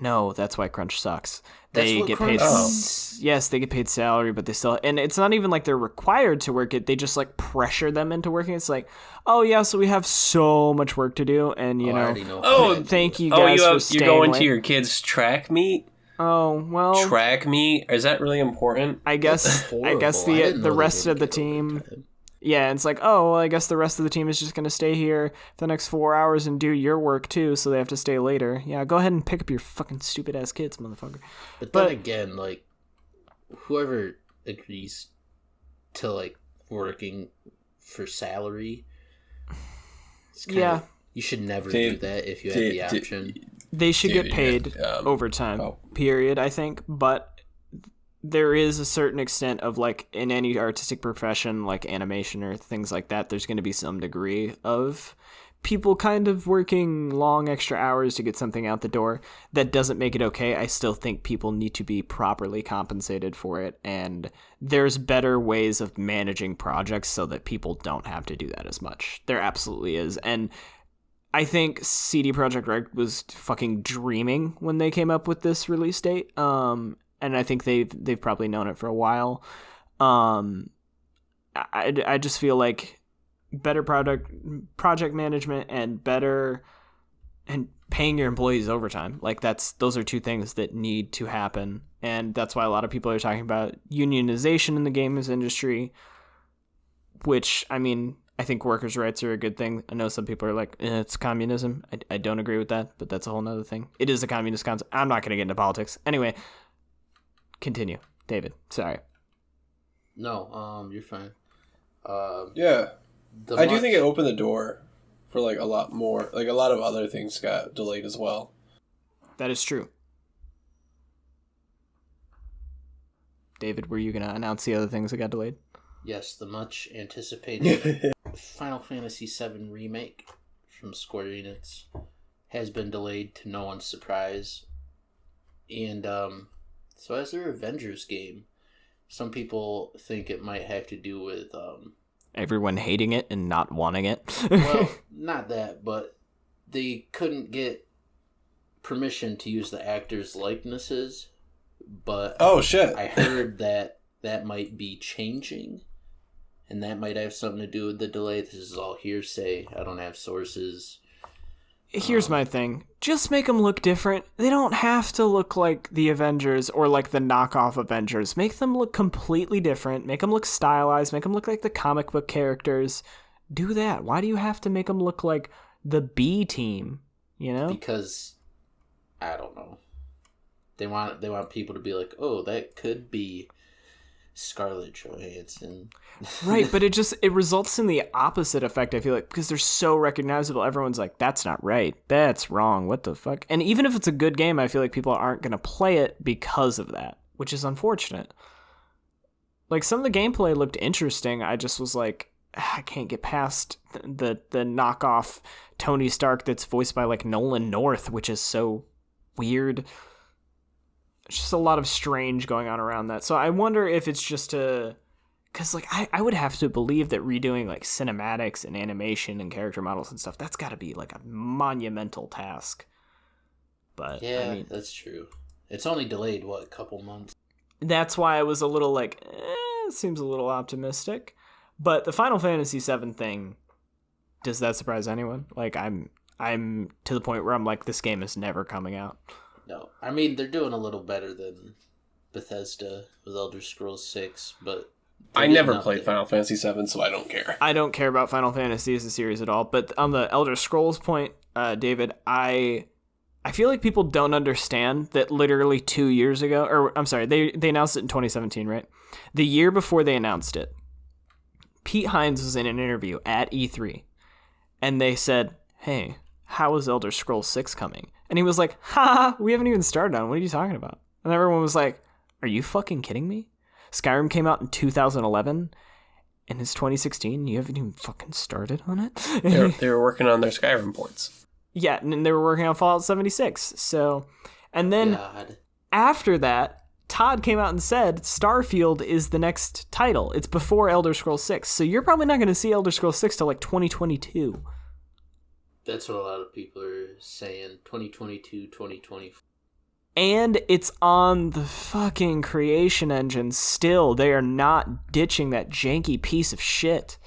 No, that's why crunch sucks. That's They what get crunch paid. is? Yes, they get paid salary, but they still. And it's not even like they're required to work it. They just like pressure them into working. It's like, oh yeah, so we have so much work to do, and you I know, already know. Oh, thank you Oh, guys for you're staying going late. to your kids' track meet? Oh well, Track meet? Is that really important? I guess Horrible. I guess I didn't know the they rest didn't of the get team. overtime. Yeah, it's like, oh, well, I guess the rest of the team is just going to stay here for the next 4 hours and do your work too, so they have to stay later. Yeah, go ahead and pick up your fucking stupid ass kids, motherfucker. But But- then again, like, whoever agrees to, like, working for salary, it's kind Yeah. of, you should never Dave- do that if you have the option. They should get Dude, paid yeah, overtime, oh. period, I think, but there is a certain extent of, like, in any artistic profession, like animation or things like that, there's going to be some degree of people kind of working long extra hours to get something out the door. That doesn't make it okay. I still think people need to be properly compensated for it, and there's better ways of managing projects so that people don't have to do that as much. There absolutely is, and I think CD Projekt Red was fucking dreaming when they came up with this release date. And I think they've probably known it for a while. I just feel like better project management and paying your employees overtime. Like those are two things that need to happen. And that's why a lot of people are talking about unionization in the games industry, which, I mean, I think workers' rights are a good thing. I know some people are like, it's communism. I don't agree with that, but that's a whole nother thing. It is a communist concept. I'm not going to get into politics. Anyway, continue, David. Sorry. No, you're fine. Yeah. The I do think it opened the door for, like, a lot more. Like, a lot of other things got delayed as well. That is true. David, were you going to announce the other things that got delayed? Yes, the much anticipated Final Fantasy VII Remake from Square Enix has been delayed to no one's surprise. And so as their Avengers game, some people think it might have to do with Everyone hating it and not wanting it. well, not that, but they couldn't get permission to use the actors' likenesses, but Oh, shit. I heard that might be changing, and that might have something to do with the delay. This is all hearsay. I don't have sources. Here's my thing. Just make them look different. They don't have to look like the Avengers or like the knockoff Avengers. Make them look completely different. Make them look stylized. Make them look like the comic book characters. Do that. Why do you have to make them look like the B team? You know? Because I don't know. They want people to be like, oh, that could be Scarlett Johansson. Right, but it results in the opposite effect, I feel like, because they're so recognizable. Everyone's like, that's not right. That's wrong. What the fuck? And even if it's a good game, I feel like people aren't going to play it because of that, which is unfortunate. Like, some of the gameplay looked interesting. I just was like, I can't get past the knockoff Tony Stark that's voiced by, like, Nolan North, which is so weird. It's just a lot of strange going on around that. So I wonder if it's just a... Because, like, I would have to believe that redoing, like, cinematics and animation and character models and stuff, that's got to be, like, a monumental task. But, Yeah, I mean, that's true. It's only delayed, what, a couple months? that's why I was a little, like, it seems a little optimistic. But the Final Fantasy VII thing, does that surprise anyone? Like, I'm to the point where I'm like, this game is never coming out. No. I mean, they're doing a little better than Bethesda with Elder Scrolls 6, but... I never played Final Fantasy VII, so I don't care. I don't care about Final Fantasy as a series at all. But on the Elder Scrolls point, David, I feel like people don't understand that literally 2 years ago, or I'm sorry, they announced it in 2017, right? The year before they announced it, Pete Hines was in an interview at E3, and they said, hey, how is Elder Scrolls 6 coming? And he was like, ha, we haven't even started on it. What are you talking about? And everyone was like, are you fucking kidding me? Skyrim came out in 2011, and it's 2016. You haven't even fucking started on it? They were working on their Skyrim points. Yeah, and they were working on Fallout 76. So, and then God. after that, Todd came out and said Starfield is the next title. It's before Elder Scrolls 6. So you're probably not going to see Elder Scrolls 6 till like 2022. That's what a lot of people are saying. 2022, 2024. And it's on the fucking Creation Engine still. They are not ditching that janky piece of shit.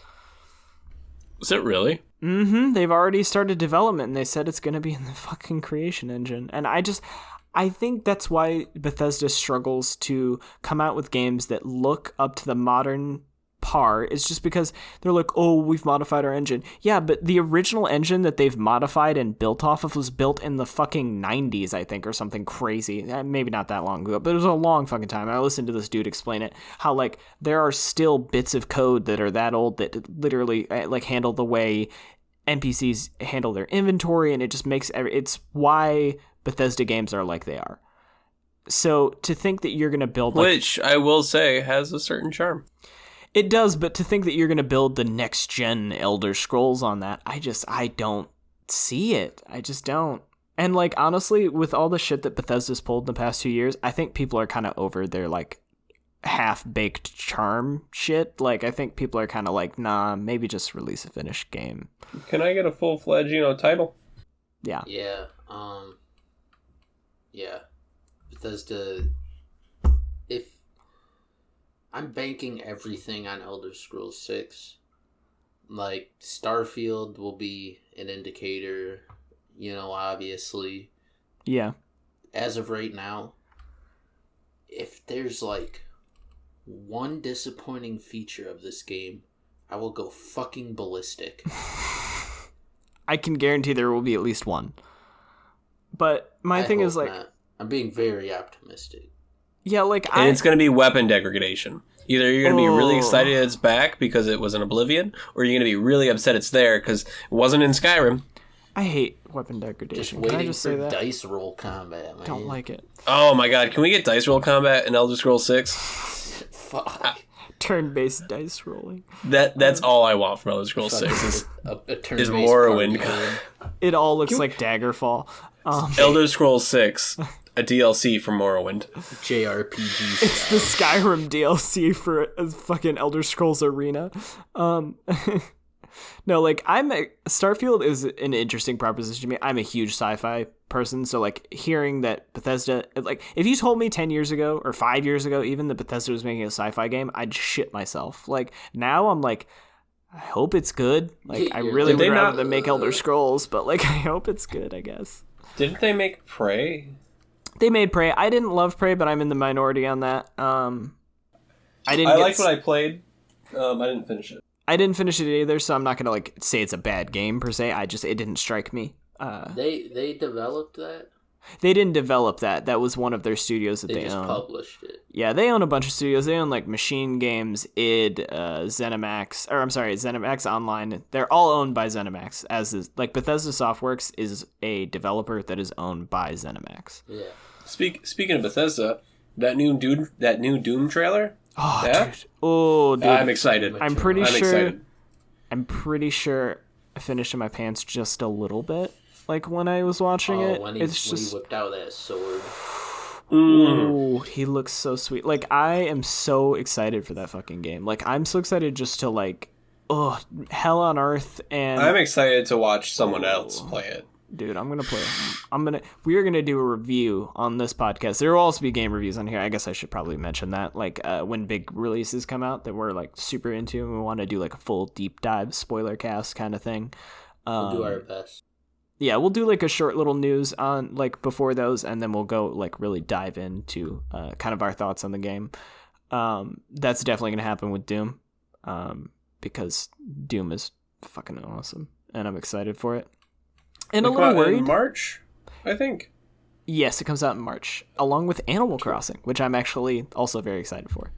Is it really? Mm-hmm. They've already started development, and they said it's going to be in the fucking Creation Engine. And I think that's why Bethesda struggles to come out with games that look up to the modern par. It's just because they're like, oh, we've modified our engine. Yeah, but the original engine that they've modified and built off of was built in the fucking 90s, I think, or something crazy. Maybe not that long ago, but it was a long fucking time. I listened to this dude explain it, how, like, there are still bits of code that are that old that literally, like, handle the way NPCs handle their inventory, and it just makes it's why Bethesda games are like they are. So to think that you're going to build... Which, I will say, has a certain charm. It does, but to think that you're going to build the next-gen Elder Scrolls on that, I don't see it. I just don't. And, like, honestly, with all the shit that Bethesda's pulled in the past 2 years, I think people are kind of over their, like, half-baked charm shit. Like, I think people are kind of like, nah, maybe just release a finished game. Can I get a full-fledged, title? Yeah. Yeah. Yeah. Bethesda... I'm banking everything on Elder Scrolls 6. Like, Starfield will be an indicator, obviously. Yeah. As of right now, if there's, like, one disappointing feature of this game, I will go fucking ballistic. I can guarantee there will be at least one. But my thing is, like... not. I'm being very optimistic. Yeah, like, and it's going to be weapon degradation. Either you're going to be really excited it's back because it was in Oblivion, or you're going to be really upset it's there because it wasn't in Skyrim. I hate weapon degradation. Can I just say that? Dice roll combat, man. Don't like it. Oh my god, can we get dice roll combat in Elder Scrolls 6? Fuck. Turn-based dice rolling. That's all I want from Elder Scrolls 6 is Morrowind. It all looks like Daggerfall. Elder Scrolls 6. A DLC for Morrowind. JRPG. It's the Skyrim DLC for a fucking Elder Scrolls Arena. No, like, Starfield is an interesting proposition to me. I'm a huge sci-fi person, so, like, hearing that Bethesda, like, if you told me 10 years ago, or 5 years ago even, that Bethesda was making a sci-fi game, I'd shit myself. Like, now I'm like, I hope it's good. Like, I really would rather than make Elder Scrolls, but, like, I hope it's good, I guess. Didn't they make Prey? They made Prey. I didn't love Prey, but I'm in the minority on that. I liked what I played. I didn't finish it. I didn't finish it either, so I'm not gonna like say it's a bad game per se. It didn't strike me. They developed that. They didn't develop that. That was one of their studios that they just own. Published it. Yeah, they own a bunch of studios. They own like Machine Games, id, ZeniMax Online. They're all owned by ZeniMax. As is like Bethesda Softworks is a developer that is owned by ZeniMax. Yeah. Speaking of Bethesda, that new Doom trailer. Oh, yeah? Dude. Oh, dude. I'm excited. I'm pretty sure I finished in my pants just a little bit. Like when I was watching it, when he whipped out that sword. Ooh, he looks so sweet. Like I am so excited for that fucking game. Like I'm so excited just to like, Hell on Earth, and I'm excited to watch someone else play it. Dude, I'm gonna play it. We are gonna do a review on this podcast. There will also be game reviews on here. I guess I should probably mention that. Like when big releases come out that we're like super into, and we want to do like a full deep dive spoiler cast kind of thing. We'll do our best. Yeah, we'll do like a short little news on like before those, and then we'll go like really dive into kind of our thoughts on the game. That's definitely gonna happen with Doom, because Doom is fucking awesome, and I'm excited for it. And a little worried. In March, I think. Yes, it comes out in March, along with Animal Crossing, which I'm actually also very excited for.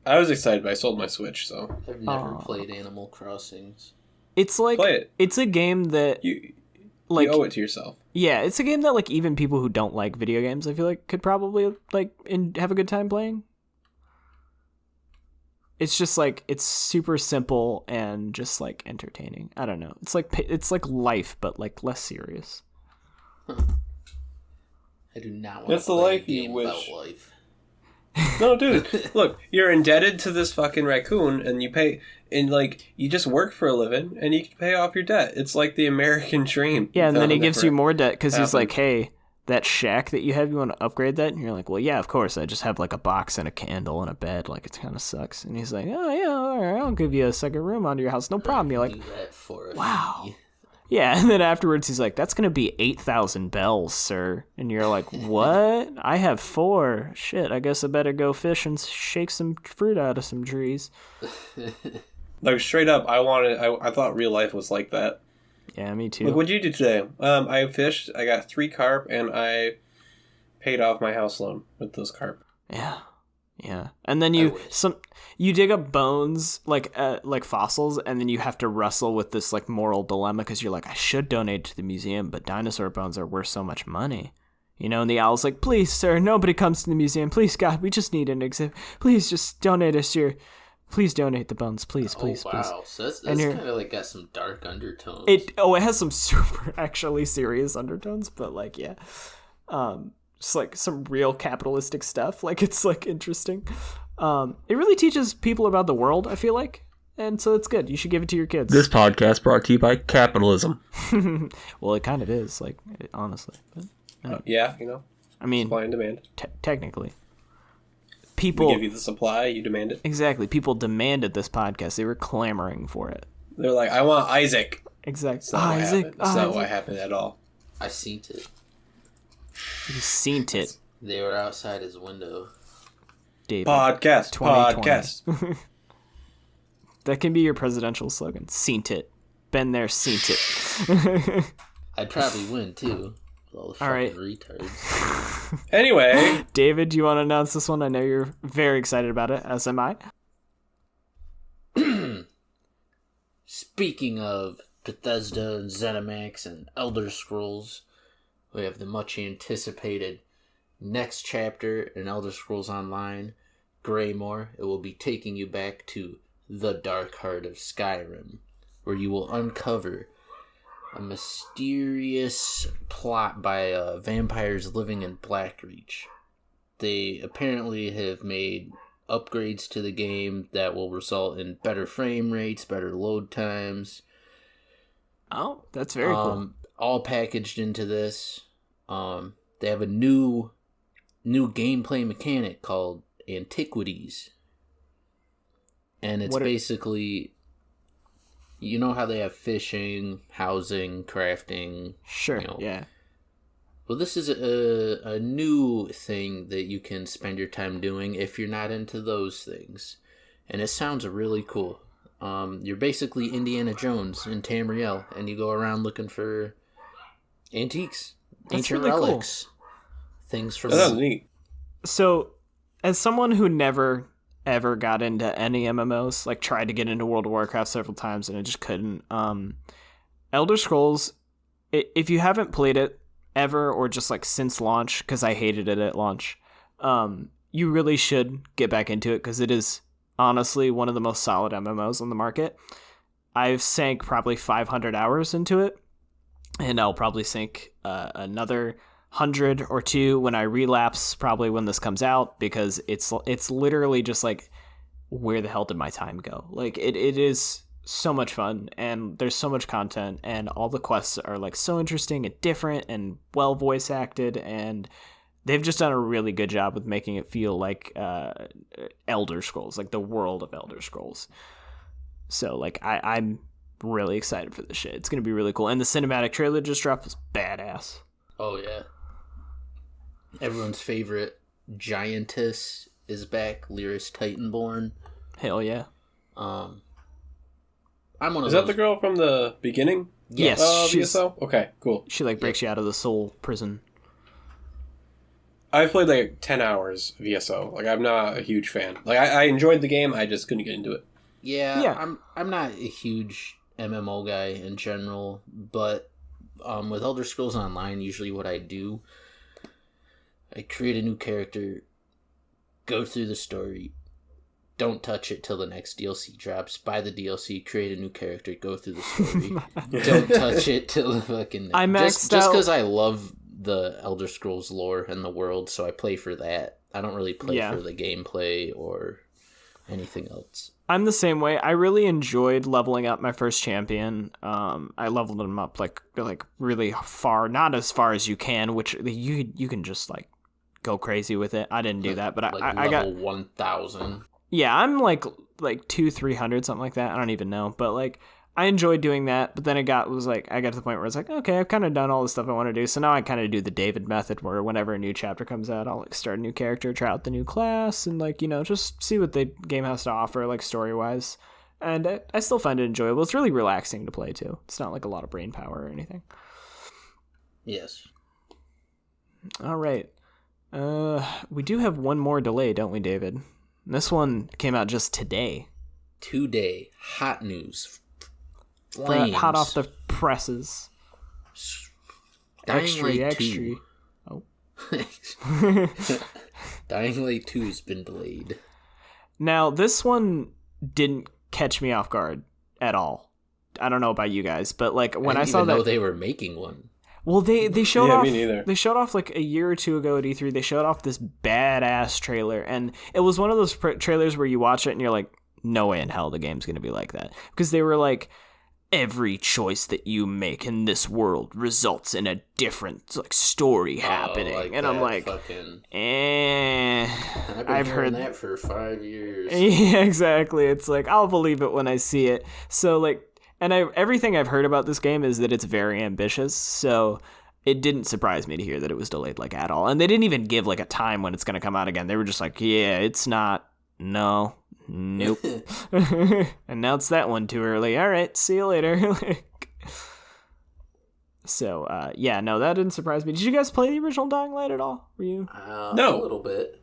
I was excited, but I sold my Switch, so I've never played Animal Crossings. It's like play it. It's a game that you owe it to yourself. Yeah, it's a game that like even people who don't like video games, I feel like, could probably like have a good time playing. It's just like it's super simple and just like entertaining. I don't know. It's like life, but like less serious. I do not want to play a game about life. No, dude. Look, you're indebted to this fucking raccoon, and you pay, and like you just work for a living, and you can pay off your debt. It's like the American dream. Yeah, and then he That'll gives never you more debt because he's happen. like, hey, that shack that you have, you want to upgrade that? And you're like, well, yeah, of course. I just have like a box and a candle and a bed. Like, it kind of sucks. And he's like, oh, yeah, all right, I'll give you a second room under your house. No problem. You're like, Do that for a wow. fee. yeah. And then afterwards, he's like, that's going to be 8,000 bells, sir. And you're like, what? I have 4. Shit, I guess I better go fish and shake some fruit out of some trees. Like straight up, I thought real life was like that. Yeah, me too. Like, what'd you do today? I fished. I got 3 carp, and I paid off my house loan with those carp. Yeah, yeah. And then wish. you dig up bones like fossils, and then you have to wrestle with this like moral dilemma because you're like, I should donate to the museum, but dinosaur bones are worth so much money. You know, and the owl's like, please, sir, nobody comes to the museum. Please, God, we just need an exhibit. Please, just donate us your. Please donate the bones, please, please, oh, please. wow. So that's And kind you're- of like got some dark undertones. It has some super actually serious undertones, but like yeah, just like some real capitalistic stuff. Like it's like interesting. It really teaches people about the world. I feel like, and so it's good. You should give it to your kids. This podcast brought to you by capitalism. Well, it kind of is, like honestly. But, Yeah, you know, I mean, supply and demand. technically, We people give you the supply, you demand it. exactly. People demanded this podcast. They were clamoring for it. They're like, I want Isaac. Exactly. It's not what happened. It's not what happened at all. I seen it. You seen it, They were outside his window. David. Podcast. 2020. Podcast. That can be your presidential slogan. Seen it. Been there, seen it. I'd probably win too. With all the fucking right. retards. Anyway, David, do you want to announce this one? I know you're very excited about it, as am I. Speaking of Bethesda and ZeniMax and Elder Scrolls, we have the much anticipated next chapter in Elder Scrolls Online, Greymoor. It will be taking you back to the dark heart of Skyrim, where you will uncover a mysterious plot by vampires living in Blackreach. They apparently have made upgrades to the game that will result in better frame rates, better load times. Oh, that's very cool. All packaged into this. They have a new gameplay mechanic called Antiquities. And it's What are- basically, you know how they have fishing, housing, crafting. Sure, you know, yeah. Well, this is a new thing that you can spend your time doing if you're not into those things. And it sounds really cool. You're basically Indiana Jones in Tamriel, and you go around looking for antiques, That's ancient really cool. relics, things from... that sounds neat. So, as someone who never ever got into any MMOs, like tried to get into World of Warcraft several times and I just couldn't. Elder Scrolls, if you haven't played it ever or just like since launch, because I hated it at launch, you really should get back into it because it is honestly one of the most solid MMOs on the market. I've sank probably 500 hours into it, and I'll probably sink another 100 or 2 when I relapse, probably when this comes out, because it's literally just like, where the hell did my time go? Like it is so much fun, and there's so much content, and all the quests are like so interesting and different and well voice acted, and they've just done a really good job with making it feel like Elder Scrolls, like the world of Elder Scrolls. So like I'm really excited for this shit. It's gonna be really cool, and the cinematic trailer just dropped was badass. Oh, yeah. Everyone's favorite giantess is back, Lyris Titanborn. Hell yeah. I'm one of Is those... that the girl from the beginning? Yes, she's VSO? Okay, cool. she like breaks you out of the soul prison. I've played like 10 hours VSO. Like, I'm not a huge fan. Like, I enjoyed the game, I just couldn't get into it. Yeah. I'm not a huge MMO guy in general, but with Elder Scrolls Online, usually what I do, I create a new character, go through the story, don't touch it till the next DLC drops, buy the DLC, create a new character, go through the story, don't touch it till the fucking... I maxed just out- because I love the Elder Scrolls lore and the world, so I play for that. I don't really play Yeah. for the gameplay or anything else. I'm the same way. I really enjoyed leveling up my first champion. I leveled him up like really far, not as far as you can, which you can just like go crazy with it. I didn't do that, but Like I got level 1000. yeah. I'm like 200-300 something like that. I don't even know, but like I enjoyed doing that. But then I got to the point where it's like, okay, I've kind of done all the stuff I want to do. So now I kind of do the David method, where whenever a new chapter comes out, I'll like start a new character, try out the new class, and like just see what the game has to offer, like story wise. And I still find it enjoyable. It's really relaxing to play too. It's not like a lot of brain power or anything. Yes. All right, we do have one more delay, don't we, David? This one came out just today. Today, hot news. Flames. Hot off the presses. Dying Light Extra. 2. Oh. Dying Light 2's been delayed. Now, this one didn't catch me off guard at all. I don't know about you guys, but like when I didn't saw even know that, they were making one. well, they showed Yeah, off. me neither. They showed off like a year or two ago at E3. They showed off this badass trailer, and it was one of those trailers where you watch it and you're like, no way in hell the game's gonna be like that, because they were like, every choice that you make in this world results in a different like story happening, and I'm like, fucking... I've I've heard heard that for 5 years. Yeah, exactly. It's like, I'll believe it when I see it. So like, and everything I've heard about this game is that it's very ambitious. So it didn't surprise me to hear that it was delayed like at all. And they didn't even give like a time when it's going to come out again. They were just like, yeah, it's not. No. Nope. Announced that one too early. All right, see you later. So, yeah, no, that didn't surprise me. Did you guys play the original Dying Light at all? Were you? No. A little bit.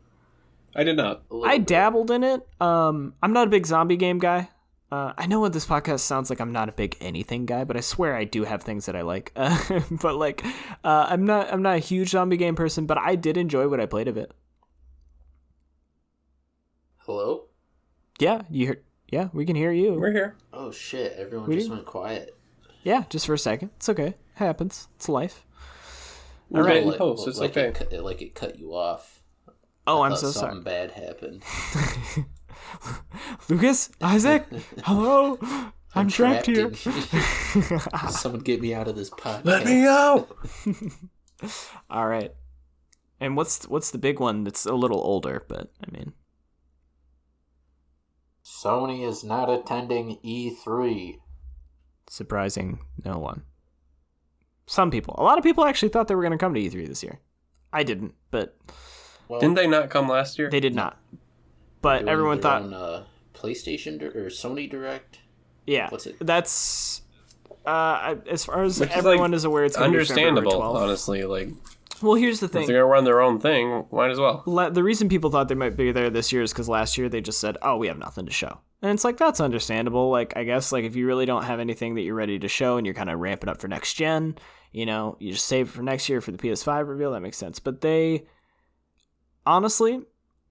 I did not. I dabbled in it. I'm not a big zombie game guy. I know what this podcast sounds like. I'm not a big anything guy, but I swear I do have things that I like. But like, I'm not a huge zombie game person, but I did enjoy what I played of it. Hello? Yeah, yeah, we can hear you. We're here. Oh shit, everyone We just didn't- went quiet. Yeah, just for a second. It's okay. It happens. It's life. We're All right. getting posts. It's like okay. it cut you off. Oh, I I'm thought so something sorry. bad happened. Lucas, Isaac, hello. I'm trapped here. in- Someone get me out of this podcast. Let me out. All right. And what's the big one that's a little older, but I mean, Sony is not attending E3. surprising no one. Some people. A lot of people actually thought they were going to come to E3 this year. I didn't, but Well, Didn't they not come last year? they did not. But doing everyone their thought, own, PlayStation or Sony Direct. yeah, What's it? that's as far as Which is, everyone like, is aware, it's going to be February Understandable, 12th. honestly. Like, Well, here's the if thing. they're gonna run their own thing, might as well. The reason people thought they might be there this year is because last year they just said, oh, we have nothing to show. And it's like, that's understandable. Like, I guess, like, if you really don't have anything that you're ready to show and you're kind of ramping up for next gen, you know, you just save it for next year for the PS5 reveal, that makes sense. But honestly,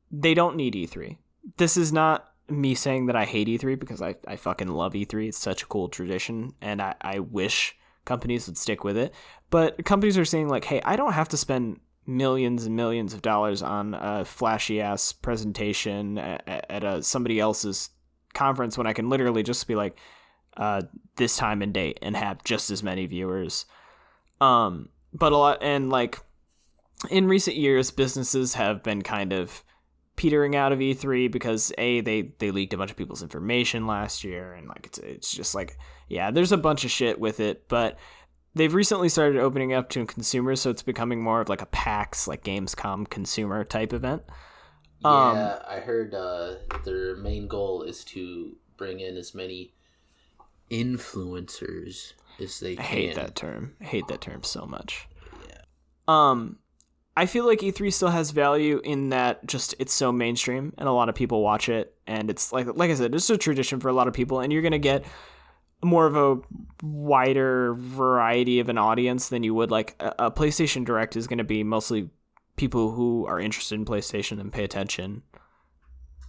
they don't need E3. This is not me saying that I hate E3, because I fucking love E3. It's such a cool tradition, and I wish companies would stick with it. But companies are saying, like, hey, I don't have to spend millions and millions of dollars on a flashy ass presentation at somebody else's conference when I can literally just be like, this time and date, and have just as many viewers. But a lot, and like in recent years, businesses have been kind of petering out of E3 because they leaked a bunch of people's information last year, and like it's just like, yeah, there's a bunch of shit with it, but they've recently started opening up to consumers, so it's becoming more of like a PAX, like Gamescom consumer type event. Yeah, I heard their main goal is to bring in as many influencers as they can. I hate that term. I hate that term so much. Yeah. I feel like E3 still has value in that just it's so mainstream and a lot of people watch it, and it's like I said, it's a tradition for a lot of people, and you're gonna get more of a wider variety of an audience than you would like a PlayStation Direct is gonna be mostly people who are interested in PlayStation and pay attention.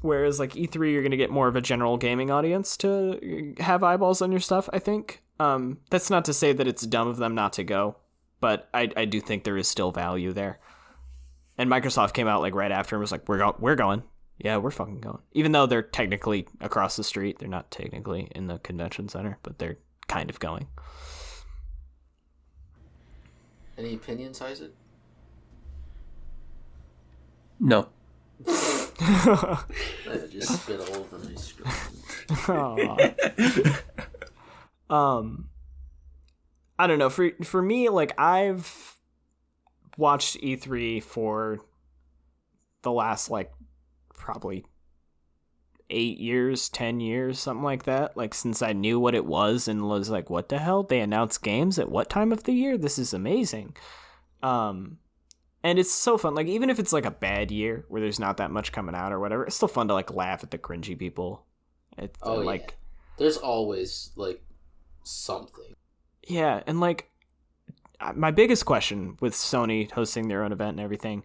Whereas like E3, you're gonna get more of a general gaming audience to have eyeballs on your stuff, I think. That's not to say that it's dumb of them not to go, but I do think there is still value there. And Microsoft came out like right after and was like, we're going. Yeah, we're fucking going. Even though they're technically across the street, they're not technically in the convention center, but they're kind of going. Any opinions, Isaac? No. I just spit all over my screen. I don't know. For me, like, I've watched E3 for the last, like, probably 8 years, 10 years, something like that. Like, since I knew what it was and was like, what the hell? They announce games at what time of the year? This is amazing. And it's so fun. Like, even if it's like a bad year where there's not that much coming out or whatever, it's still fun to like laugh at the cringy people. Like, there's always like something. Yeah, and like my biggest question with Sony hosting their own event and everything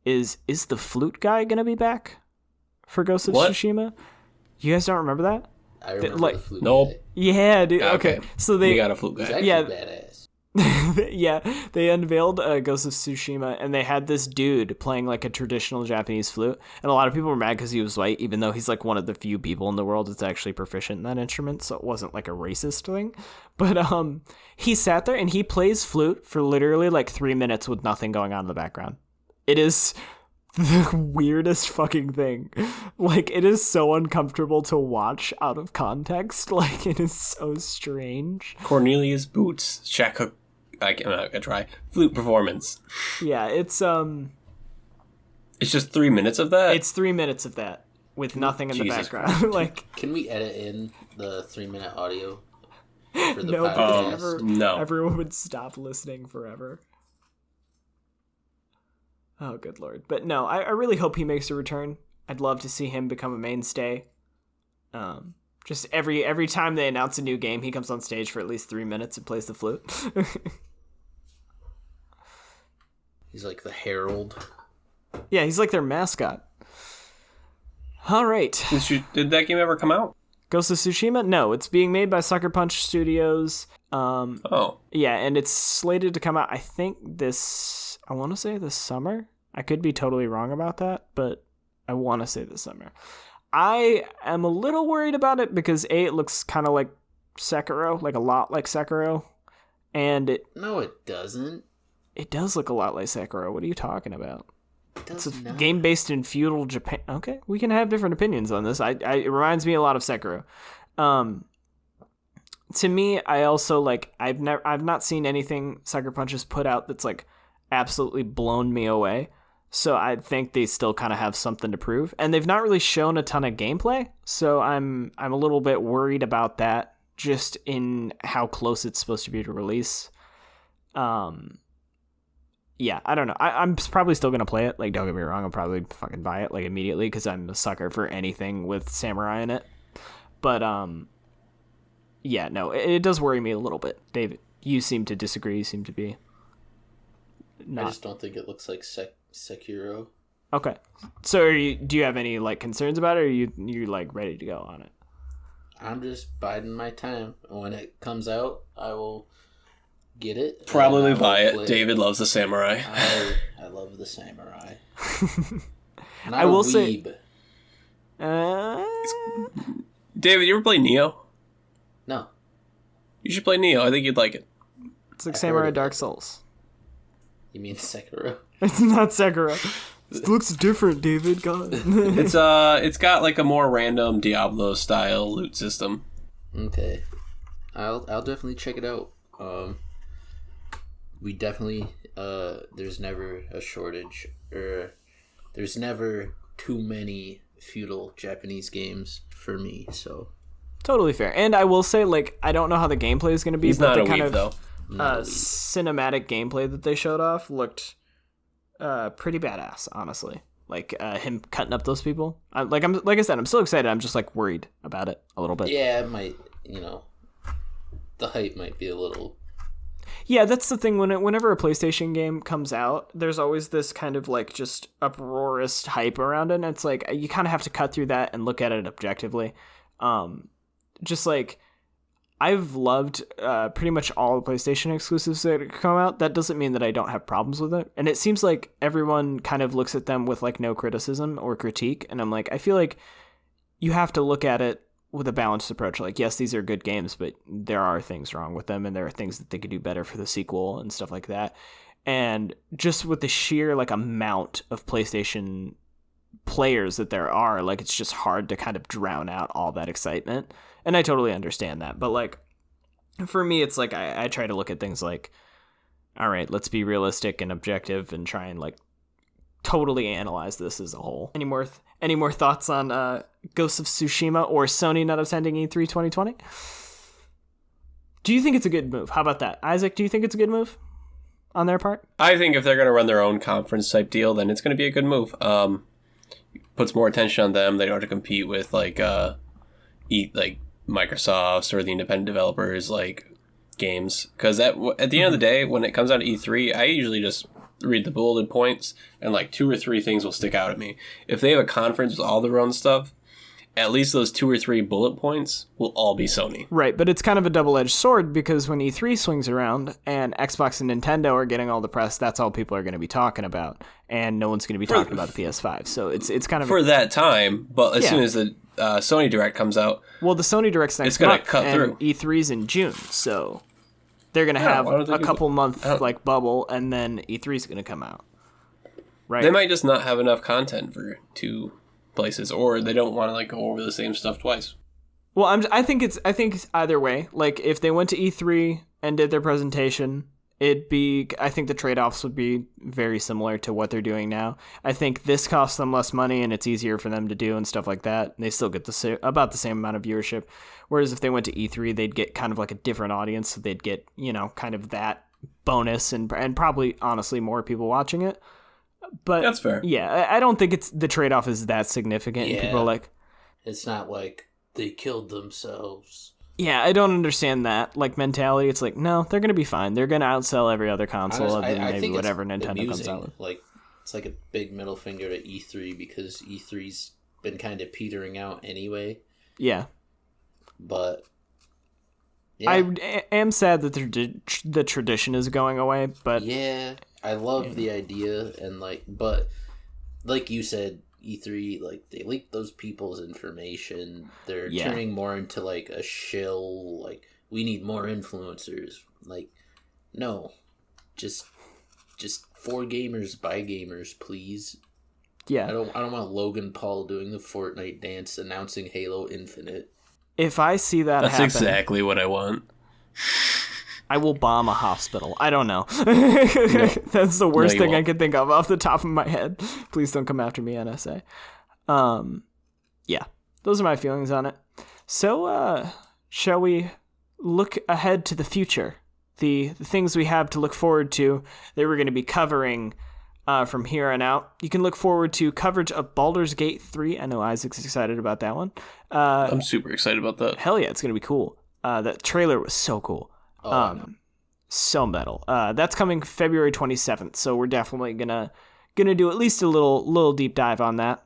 is the flute guy gonna be back for Ghost of Tsushima? You guys don't remember that? I remember like, the flute nope. guy. Yeah, dude. Okay. So we got a flute He's guy. actually Yeah. badass. Yeah, they unveiled Ghost of Tsushima, and they had this dude playing like a traditional Japanese flute, and a lot of people were mad because he was white, even though he's like one of the few people in the world that's actually proficient in that instrument, so it wasn't like a racist thing. But he sat there and he plays flute for literally like 3 minutes with nothing going on in the background. It is the weirdest fucking thing. Like, it is so uncomfortable to watch out of context. Like, it is so strange. Cornelius Boots, I'm not gonna try. Flute performance. Yeah, it's It's just 3 minutes of that? It's 3 minutes of that with nothing in the Jesus background. Like, Can we edit in the 3-minute audio for the no, podcast? because no. everyone would stop listening forever. Oh, good lord. But no, I really hope he makes a return. I'd love to see him become a mainstay. Just every time they announce a new game, he comes on stage for at least 3 minutes and plays the flute. He's like the herald. Yeah, he's like their mascot. All right. Did that game ever come out? Ghost of Tsushima? No, it's being made by Sucker Punch Studios. Oh. Yeah, and it's slated to come out, I think, I want to say this summer. I could be totally wrong about that, but I want to say this summer. I am a little worried about it because it looks kind of like Sekiro, like a lot like Sekiro. And No, it doesn't. it does look a lot like Sekiro. What are you talking about? It does It's a not. game based in feudal Japan. Okay, we can have different opinions on this. It reminds me a lot of Sekiro. To me, I also like I've not seen anything Sucker Punch has put out that's like absolutely blown me away. So I think they still kind of have something to prove, and they've not really shown a ton of gameplay. So I'm a little bit worried about that, just in how close it's supposed to be to release. Yeah, I don't know. I'm probably still gonna play it. Like, don't get me wrong, I'll probably fucking buy it like immediately because I'm a sucker for anything with samurai in it. But yeah, no, it does worry me a little bit. David, you seem to disagree. You seem to be not. I just don't think it looks like Sekiro. Okay. So do you have any like concerns about it, or you like ready to go on it? I'm just biding my time. When it comes out, I will get it. Probably and I buy will it. play David loves the samurai. I love the samurai. I will say- weeb. David, you ever play Neo? No. You should play Neo. I think you'd like it. It's like I heard Samurai of Dark it. Souls. You mean Sekiro? It's not Sekiro. It looks different, David. God. It's got like a more random Diablo style loot system. Okay. I'll definitely check it out. We definitely there's never a shortage, or there's never too many feudal Japanese games for me, so Totally fair. And I will say, like, I don't know how the gameplay is going to be, He's but not the a kind weeb, of though. cinematic gameplay that they showed off looked pretty badass, honestly. Like him cutting up those people. Like I said, I'm still excited. I'm just like worried about it a little bit. yeah, it might, the hype might be a little. Yeah, that's the thing. Whenever a PlayStation game comes out, there's always this kind of like just uproarious hype around it. And it's like you kind of have to cut through that and look at it objectively. Just like I've loved pretty much all the PlayStation exclusives that come out. That doesn't mean that I don't have problems with it. And it seems like everyone kind of looks at them with like no criticism or critique. And I'm like, I feel like you have to look at it with a balanced approach. Like, yes, these are good games, but there are things wrong with them, and there are things that they could do better for the sequel and stuff like that. And just with the sheer like amount of PlayStation players that there are, like, it's just hard to kind of drown out all that excitement. And I totally understand that. But like, for me, it's like I try to look at things like, all right, let's be realistic and objective and try and like totally analyze this as a whole. Any more thoughts on Ghost of Tsushima or Sony not attending E3 2020? Do you think it's a good move? How about that? Isaac, do you think it's a good move on their part? I think if they're going to run their own conference type deal, then it's going to be a good move. Puts more attention on them. They don't have to compete with like Microsoft's or the independent developers like games. Because at the end of the day, when it comes out to E3, I usually just read the bulleted points and like 2 or 3 things will stick out at me. If they have a conference with all their own stuff, at least those 2 or 3 bullet points will all be Sony. Right, but it's kind of a double-edged sword because when E3 swings around and Xbox and Nintendo are getting all the press, that's all people are going to be talking about, and no one's going to be talking about the PS5. So it's kind of for that time. But as soon as the Sony Direct comes out, well, the Sony Direct's next it's going month, to cut and through. E3's in June, so they're going to have a couple month like bubble, and then E3's going to come out. Right? They might just not have enough content for 2 places, or they don't want to like go over the same stuff twice. Well, I think it's either way. Like, if they went to E3 and did their presentation, I think the trade-offs would be very similar to what they're doing now. I think this costs them less money and it's easier for them to do and stuff like that. And they still get about the same amount of viewership. Whereas if they went to E3, they'd get kind of like a different audience. So they'd get, kind of that bonus and probably honestly more people watching it. But that's fair. Yeah, I don't think the trade-off is that significant. Yeah. And people are like, it's not like they killed themselves. Yeah, I don't understand that like mentality. It's like, no, they're gonna be fine. They're gonna outsell every other console other than maybe whatever Nintendo comes out with. Like, it's like a big middle finger to E3 because E3's been kind of petering out anyway. Yeah, but yeah. I am sad that the tradition is going away. But yeah, I love the idea but like you said, E3, like, they leak those people's information. They're turning more into like a shill. Like, we need more influencers. Like, no, just for gamers by gamers, please. Yeah, I don't want Logan Paul doing the Fortnite dance announcing Halo Infinite. If I see that that's happen, exactly what I want. I will bomb a hospital. I don't know. That's the worst thing I can think of off the top of my head. Please don't come after me, NSA. Yeah, those are my feelings on it. So, shall we look ahead to the future? The things we have to look forward to that we're going to be covering from here on out. You can look forward to coverage of Baldur's Gate 3. I know Isaac's excited about that one. I'm super excited about that. Hell yeah, it's going to be cool. That trailer was so cool. So metal. That's coming February 27th, so we're definitely gonna do at least a little deep dive on that.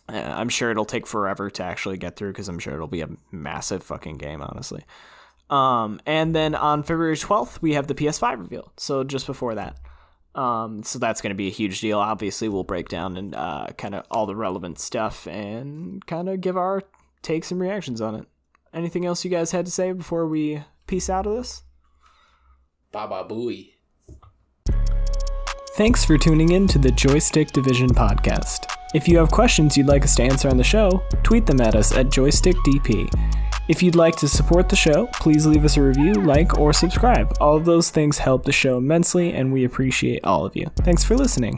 I'm sure it'll take forever to actually get through because I'm sure it'll be a massive fucking game, honestly. And then on February 12th we have the PS5 reveal, so just before that. So that's going to be a huge deal. Obviously we'll break down and kind of all the relevant stuff and kind of give our takes and reactions on it. Anything else you guys had to say before we peace out of this? Baba Booey. Thanks for tuning in to the Joystick Division podcast. If you have questions you'd like us to answer on the show, tweet them at us at JoystickDP. If you'd like to support the show, please leave us a review, like, or subscribe. All of those things help the show immensely, and we appreciate all of you. Thanks for listening.